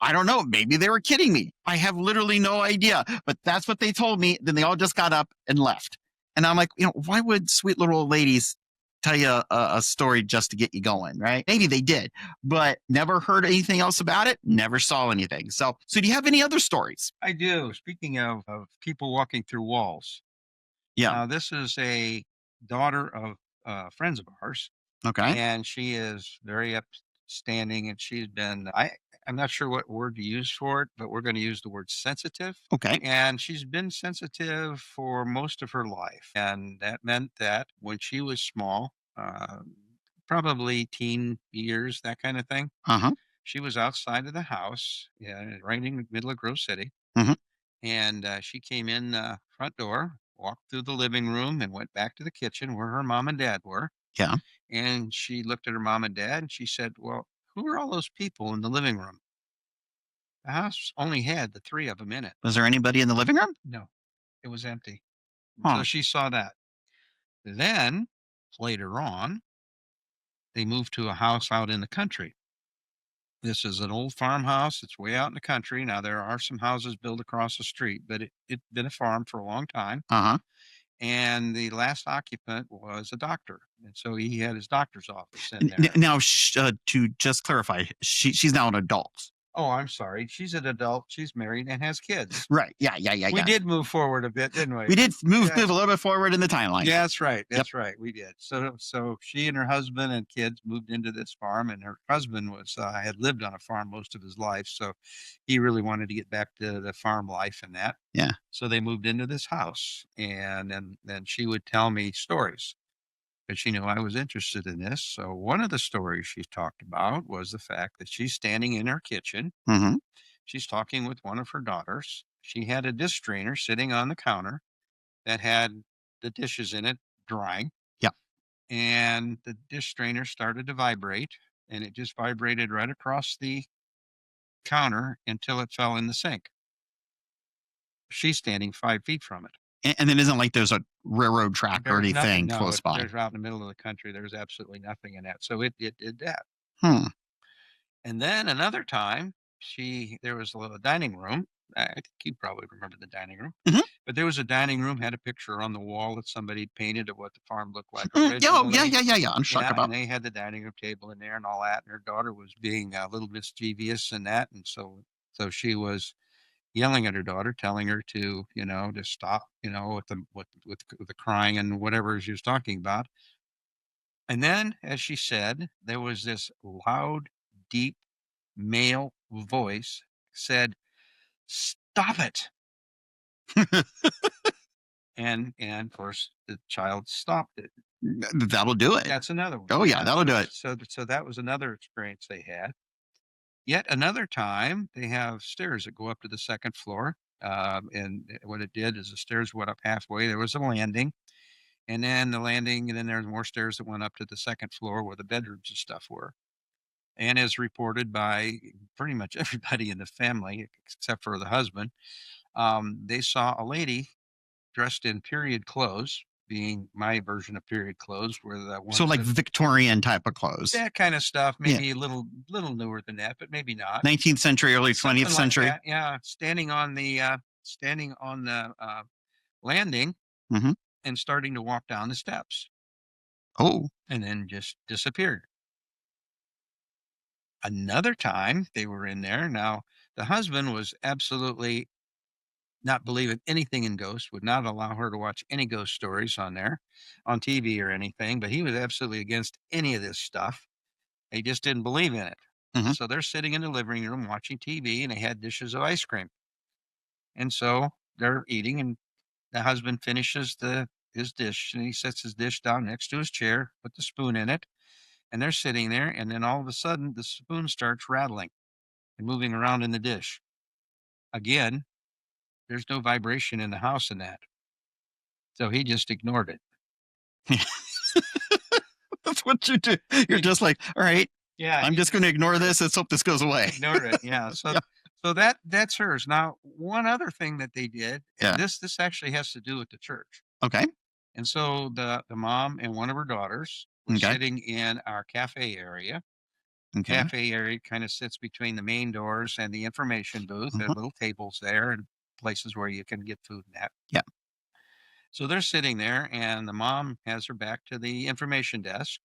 [SPEAKER 4] I don't know. Maybe they were kidding me. I have literally no idea. But that's what they told me. Then they all just got up and left. And I'm like, why would sweet little old ladies tell you a story just to get you going, right? Maybe they did, but never heard anything else about it. Never saw anything. So do you have any other stories?
[SPEAKER 6] I do. Speaking of people walking through walls,
[SPEAKER 4] Yeah.
[SPEAKER 6] this is a daughter of friends of ours,
[SPEAKER 4] Okay.
[SPEAKER 6] and she is very upstanding, and she's been I'm not sure what word to use for it, but we're going to use the word sensitive.
[SPEAKER 4] Okay.
[SPEAKER 6] And she's been sensitive for most of her life, and that meant that when she was small, probably teen years, that kind of thing,
[SPEAKER 4] Uh-huh.
[SPEAKER 6] she was outside of the house, yeah, right in the middle of Grove City.
[SPEAKER 4] Mhm.
[SPEAKER 6] And she came in the front door, walked through the living room, and went back to the kitchen where her mom and dad were.
[SPEAKER 4] Yeah.
[SPEAKER 6] And she looked at her mom and dad and she said, "Well, who are all those people in the living room?" The house only had the three of them in it.
[SPEAKER 4] Was there anybody in the living room?
[SPEAKER 6] No, it was empty.
[SPEAKER 4] Huh.
[SPEAKER 6] So she saw that. Then later on, they moved to a house out in the country. This is an old farmhouse. It's way out in the country. Now, there are some houses built across the street, but it'd been a farm for a long time.
[SPEAKER 4] Uh-huh.
[SPEAKER 6] And the last occupant was a doctor. And so he had his doctor's office in there.
[SPEAKER 4] Now, to just clarify, she's now an adult.
[SPEAKER 6] Oh, I'm sorry. She's an adult. She's married and has kids.
[SPEAKER 4] Right. Yeah.
[SPEAKER 6] We did move forward a bit, didn't we?
[SPEAKER 4] We did move
[SPEAKER 6] Yeah.
[SPEAKER 4] a little bit forward in the timeline.
[SPEAKER 6] Yeah, that's right. That's right. We did. So she and her husband and kids moved into this farm, and her husband was had lived on a farm most of his life, so he really wanted to get back to the farm life and that.
[SPEAKER 4] Yeah.
[SPEAKER 6] So they moved into this house, and then she would tell me stories, but she knew I was interested in this. So one of the stories she talked about was the fact that she's standing in her kitchen.
[SPEAKER 4] Mm-hmm.
[SPEAKER 6] She's talking with one of her daughters. She had a dish strainer sitting on the counter that had the dishes in it drying.
[SPEAKER 4] Yeah.
[SPEAKER 6] And the dish strainer started to vibrate, and it just vibrated right across the counter until it fell in the sink. She's standing 5 feet from it.
[SPEAKER 4] And it isn't like there's a railroad track or
[SPEAKER 6] There's
[SPEAKER 4] anything
[SPEAKER 6] nothing, no,
[SPEAKER 4] close by.
[SPEAKER 6] There's out in the middle of the country. There's absolutely nothing in that. So it did that.
[SPEAKER 4] Hmm.
[SPEAKER 6] And then another time, there was a little dining room. I think you probably remember the dining room.
[SPEAKER 4] Mhm.
[SPEAKER 6] But there was a dining room, had a picture on the wall that somebody painted of what the farm looked like.
[SPEAKER 4] Yeah. Oh,
[SPEAKER 6] originally.
[SPEAKER 4] yeah. I'm shocked
[SPEAKER 6] Yeah,
[SPEAKER 4] about.
[SPEAKER 6] and they had the dining room table in there and all that. And her daughter was being a little mischievous and that, and so she was yelling at her daughter, telling her to, to stop, with the crying and whatever she was talking about. And then, as she said, there was this loud, deep male voice said, "Stop it." and of course the child stopped it.
[SPEAKER 4] That'll do it.
[SPEAKER 6] That's another one.
[SPEAKER 4] Oh, yeah, that'll do it.
[SPEAKER 6] So that was another experience they had. Yet another time, they have stairs that go up to the second floor. And what it did is the stairs went up halfway. There was a landing, and then there was more stairs that went up to the second floor where the bedrooms and stuff were. And as reported by pretty much everybody in the family, except for the husband, they saw a lady dressed in period clothes, being my version of period clothes, where the ones
[SPEAKER 4] So like
[SPEAKER 6] that-
[SPEAKER 4] Victorian type of clothes.
[SPEAKER 6] that kind of stuff, maybe a little newer than that, but maybe not.
[SPEAKER 4] 19th century, early 20th
[SPEAKER 6] Something like
[SPEAKER 4] century.
[SPEAKER 6] that, yeah, standing on the landing
[SPEAKER 4] Mhm.
[SPEAKER 6] and starting to walk down the steps,
[SPEAKER 4] Oh.
[SPEAKER 6] and then just disappeared. Another time they were in there. Now the husband was absolutely not believing anything in ghosts, would not allow her to watch any ghost stories on TV or anything, but he was absolutely against any of this stuff. He just didn't believe in it.
[SPEAKER 4] Mhm.
[SPEAKER 6] So they're sitting in the living room watching TV, and they had dishes of ice cream. And so they're eating, and the husband finishes his dish, and he sets his dish down next to his chair, put the spoon in it, and they're sitting there, and then all of a sudden the spoon starts rattling and moving around in the dish. Again, there's no vibration in the house in that. So he just ignored it.
[SPEAKER 4] That's what you do. You're just like, all right,
[SPEAKER 6] Yeah.
[SPEAKER 4] I'm just going to ignore this. Let's hope this goes away.
[SPEAKER 6] Ignored it. Yeah. So
[SPEAKER 4] Yeah.
[SPEAKER 6] so that's hers. Now, one other thing that they did,
[SPEAKER 4] Yeah.
[SPEAKER 6] and this actually has to do with the church.
[SPEAKER 4] Okay.
[SPEAKER 6] And so the mom and one of her daughters were
[SPEAKER 4] Okay.
[SPEAKER 6] sitting in our cafe area.
[SPEAKER 4] Okay.
[SPEAKER 6] Cafe area kind of sits between the main doors and the information booth. There are
[SPEAKER 4] Mhm.
[SPEAKER 6] little tables there and places where you can get food and that.
[SPEAKER 4] Yeah.
[SPEAKER 6] So they're sitting there, and the mom has her back to the information desk,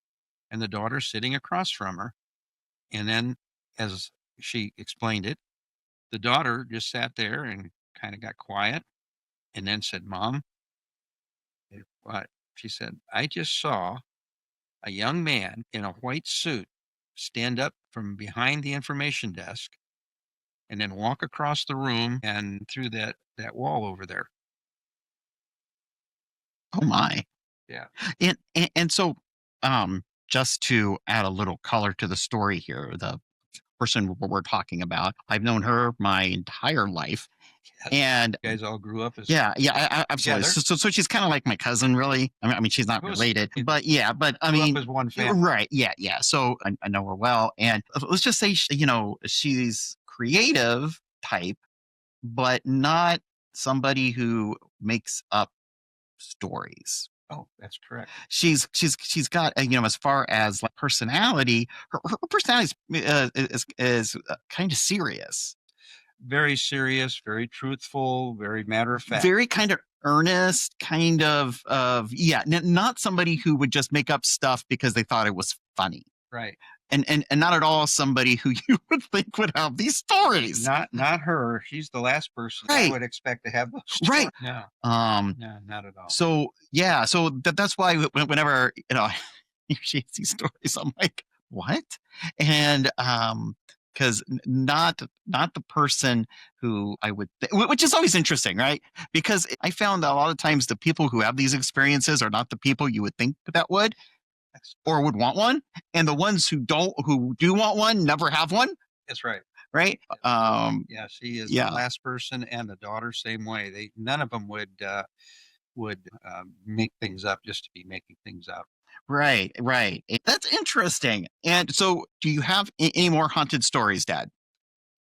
[SPEAKER 6] and the daughter's sitting across from her. And then, as she explained it, the daughter just sat there and kind of got quiet and then said, "Mom, what?" She said, "I just saw a young man in a white suit stand up from behind the information desk and then walk across the room and through that wall over there."
[SPEAKER 4] Oh my.
[SPEAKER 6] Yeah.
[SPEAKER 4] And so, just to add a little color to the story here, the person we're talking about, I've known her my entire life,
[SPEAKER 6] Yes.
[SPEAKER 4] and
[SPEAKER 6] You guys all grew up as
[SPEAKER 4] yeah, absolutely.
[SPEAKER 6] together?
[SPEAKER 4] So she's kind of like my cousin, really. I mean, she's not
[SPEAKER 6] It was-
[SPEAKER 4] related,
[SPEAKER 6] it
[SPEAKER 4] but yeah, but I
[SPEAKER 6] grew up
[SPEAKER 4] mean,
[SPEAKER 6] as one family.
[SPEAKER 4] right? Yeah. So I know her well, and let's just say, she's creative type, but not somebody who makes up stories.
[SPEAKER 6] Oh, that's correct.
[SPEAKER 4] She's got, as far as like personality, her personality is kind of serious,
[SPEAKER 6] Very serious, very truthful, very matter of fact.
[SPEAKER 4] very kind of earnest, kind of yeah, not somebody who would just make up stuff because they thought it was funny,
[SPEAKER 6] Right.
[SPEAKER 4] and not at all somebody who you would think would have these stories.
[SPEAKER 6] Not her. She's the last person I
[SPEAKER 4] Right.
[SPEAKER 6] would expect to have those
[SPEAKER 4] Right.
[SPEAKER 6] stories. No,
[SPEAKER 4] Um.
[SPEAKER 6] no, not at all.
[SPEAKER 4] So yeah. So that's why whenever she has these stories, I'm like, what? And because not the person who I would, which is always interesting, right? Because I found that a lot of times the people who have these experiences are not the people you would think that would or would want one, and the ones who do want one never have one,
[SPEAKER 6] That's right.
[SPEAKER 4] right?
[SPEAKER 6] Yeah, she is
[SPEAKER 4] Yeah.
[SPEAKER 6] the last person, and the daughter same way. None of them would make things up just to be making things up.
[SPEAKER 4] Right. That's interesting. And so, do you have any more haunted stories, Dad?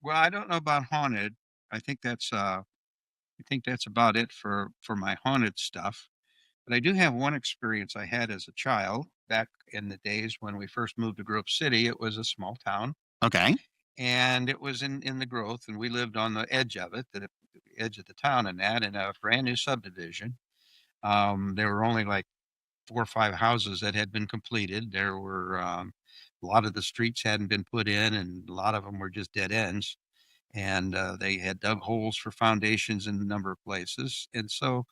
[SPEAKER 6] Well, I don't know about haunted. I think that's about it for my haunted stuff. But I do have one experience I had as a child back in the days when we first moved to Grove City. It was a small town,
[SPEAKER 4] Okay.
[SPEAKER 6] and it was in the growth, and we lived on the edge of it, the edge of the town, and that in a brand new subdivision. There were only like 4 or 5 houses that had been completed. There were a lot of the streets hadn't been put in, and a lot of them were just dead ends. And they had dug holes for foundations in a number of places. And so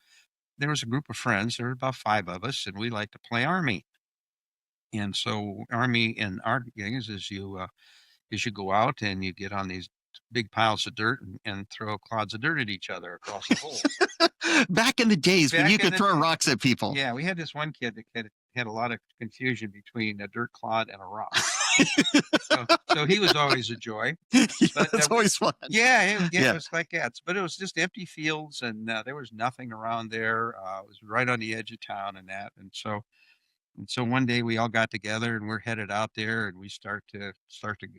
[SPEAKER 6] there was a group of friends. There were about 5 of us, and we liked to play army. And so army in our gangs is you go out and you get on these big piles of dirt and throw clods of dirt at each other across the hole.
[SPEAKER 4] Back in the days when
[SPEAKER 6] Back
[SPEAKER 4] you
[SPEAKER 6] in
[SPEAKER 4] could
[SPEAKER 6] the
[SPEAKER 4] throw
[SPEAKER 6] day-
[SPEAKER 4] rocks at people.
[SPEAKER 6] Yeah, we had this one kid that had a lot of confusion between a dirt clod and a rock. so he was always a joy. But,
[SPEAKER 4] That's always fun.
[SPEAKER 6] Yeah,
[SPEAKER 4] Yeah.
[SPEAKER 6] it was like that. But it was just empty fields, and there was nothing around there. It was right on the edge of town and that. And so one day we all got together and we're headed out there and we start to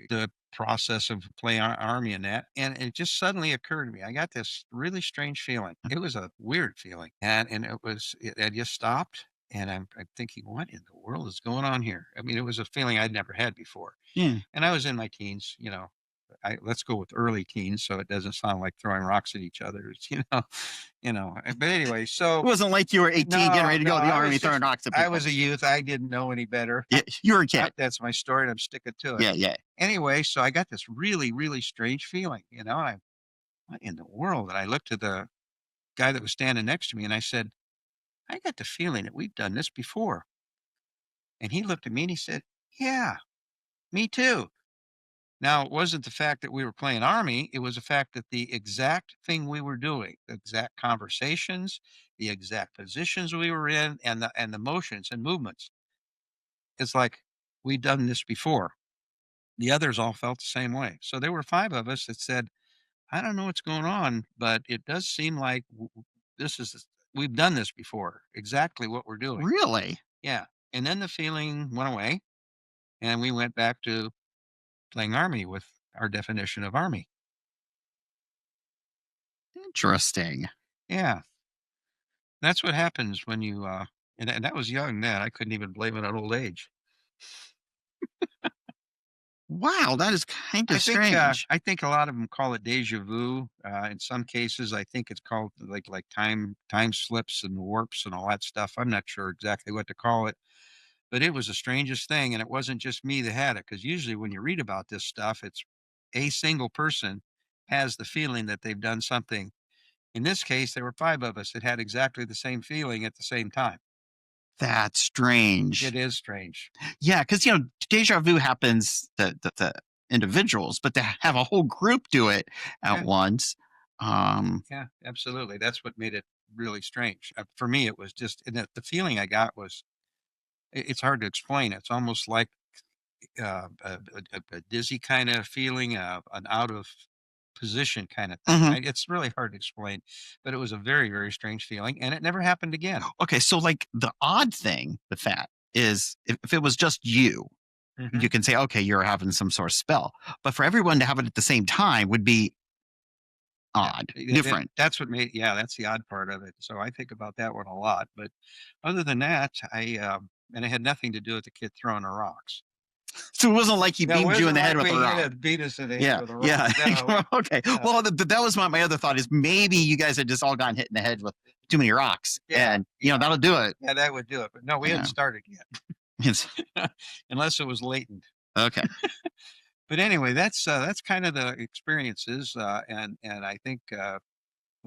[SPEAKER 6] the process of play army and that. And it just suddenly occurred to me, I got this really strange feeling. It was a weird feeling. And I just stopped and I'm thinking, what in the world is going on here? I mean, it was a feeling I'd never had before.
[SPEAKER 4] Yeah.
[SPEAKER 6] And I was in my teens, let's go with early teens so it doesn't sound like throwing rocks at each other. But anyway, so
[SPEAKER 4] It wasn't like you were 18 getting ready to go to the
[SPEAKER 6] I
[SPEAKER 4] army
[SPEAKER 6] was
[SPEAKER 4] throwing rocks at people.
[SPEAKER 6] I was a youth. I didn't know any better.
[SPEAKER 4] Yeah, you were a kid.
[SPEAKER 6] That's my story, and I'm sticking to it.
[SPEAKER 4] Yeah.
[SPEAKER 6] Anyway, so I got this really, really strange feeling, and what in the world? And I looked to the guy that was standing next to me, and I said, I got the feeling that we've done this before. And he looked at me and he said, yeah, me too. Now, it wasn't the fact that we were playing army. It was the fact that the exact thing we were doing, the exact conversations, the exact positions we were in, and the motions and movements. It's like we'd done this before. The others all felt the same way. So there were 5 of us that said, I don't know what's going on, but it does seem like we've done this before. Exactly what we're doing.
[SPEAKER 4] Really?
[SPEAKER 6] Yeah. And then the feeling went away, and we went back to playing army with our definition of army.
[SPEAKER 4] Interesting.
[SPEAKER 6] Yeah. That's what happens when you and that was young then. I couldn't even blame it on old age.
[SPEAKER 4] Wow, that is kind of strange.
[SPEAKER 6] I think a lot of them call it deja vu. In some cases, I think it's called like time slips and warps and all that stuff. I'm not sure exactly what to call it, but it was the strangest thing, and it wasn't just me that had it. Because usually, when you read about this stuff, it's a single person has the feeling that they've done something. In this case, there were five of us that had exactly the same feeling at the same time.
[SPEAKER 4] That's strange.
[SPEAKER 6] It is strange.
[SPEAKER 4] Yeah, because deja vu happens to individuals, but to have a whole group do it at
[SPEAKER 6] Yeah.
[SPEAKER 4] once.
[SPEAKER 6] Yeah, absolutely. That's what made it really strange. For me, it was just, and the feeling I got was, it's hard to explain. It's almost like a dizzy kind of feeling, an out of position kind of thing.
[SPEAKER 4] Mhm.
[SPEAKER 6] Right? It's really hard to explain, but it was a very, very strange feeling, and it never happened again.
[SPEAKER 4] Okay, so like the odd thing with that is if it was just you,
[SPEAKER 6] Mhm.
[SPEAKER 4] you can say, okay, you're having some sort of spell. But for everyone to have it at the same time would be odd, different.
[SPEAKER 6] That's what made, yeah, that's the odd part of it. So I think about that one a lot. But other than that, and it had nothing to do with the kid throwing the rocks.
[SPEAKER 4] So it wasn't like he
[SPEAKER 6] No, it
[SPEAKER 4] beamed you in
[SPEAKER 6] wasn't
[SPEAKER 4] the head
[SPEAKER 6] like
[SPEAKER 4] with a
[SPEAKER 6] we
[SPEAKER 4] rock.
[SPEAKER 6] had beat us in the head
[SPEAKER 4] Yeah,
[SPEAKER 6] with a rock.
[SPEAKER 4] yeah.
[SPEAKER 6] No.
[SPEAKER 4] Okay. Well, that was my other thought is maybe you guys had just all gotten hit in the head with too many rocks,
[SPEAKER 6] Yeah,
[SPEAKER 4] and that'll do it.
[SPEAKER 6] Yeah, that would do it. But no, we
[SPEAKER 4] Yeah.
[SPEAKER 6] hadn't started yet,
[SPEAKER 4] It's,
[SPEAKER 6] unless it was latent.
[SPEAKER 4] okay.
[SPEAKER 6] But anyway, that's kind of the experiences, and I think the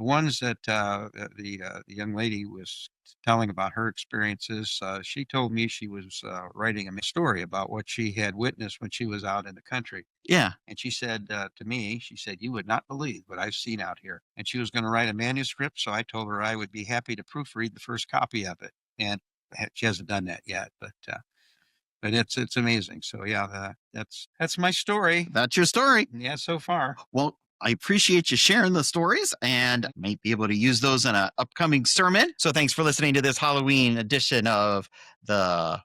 [SPEAKER 6] ones that the young lady was telling about her experiences. She told me she was writing a story about what she had witnessed when she was out in the country.
[SPEAKER 4] Yeah.
[SPEAKER 6] And she said to me, she said, "You would not believe what I've seen out here." And she was going to write a manuscript, so I told her I would be happy to proofread the first copy of it. And she hasn't done that yet, but it's amazing. So yeah, that's my story.
[SPEAKER 4] That's your story.
[SPEAKER 6] Yeah, so far.
[SPEAKER 4] Well, I appreciate you sharing the stories and I might be able to use those in an upcoming sermon. So thanks for listening to this Halloween edition of the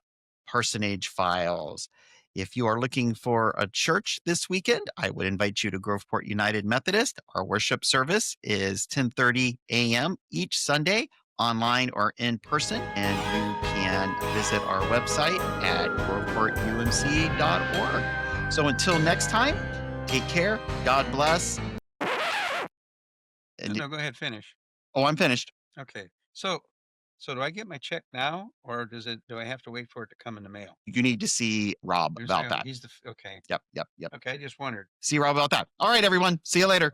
[SPEAKER 4] Parsonage Files. If you are looking for a church this weekend, I would invite you to Groveport United Methodist. Our worship service is 10:30 a.m. each Sunday, online or in person, and you can visit our website at groveportumc.org. So until next time, take care. God bless.
[SPEAKER 6] No, go ahead, finish.
[SPEAKER 4] Oh, I'm finished.
[SPEAKER 6] Okay. So do I get my check now, or do I have to wait for it to come in the mail?
[SPEAKER 4] You need to see Rob
[SPEAKER 6] You're
[SPEAKER 4] about
[SPEAKER 6] saying
[SPEAKER 4] that.
[SPEAKER 6] he's okay.
[SPEAKER 4] Yep.
[SPEAKER 6] Okay, I just wondered.
[SPEAKER 4] See Rob about that. All right, everyone. See you later.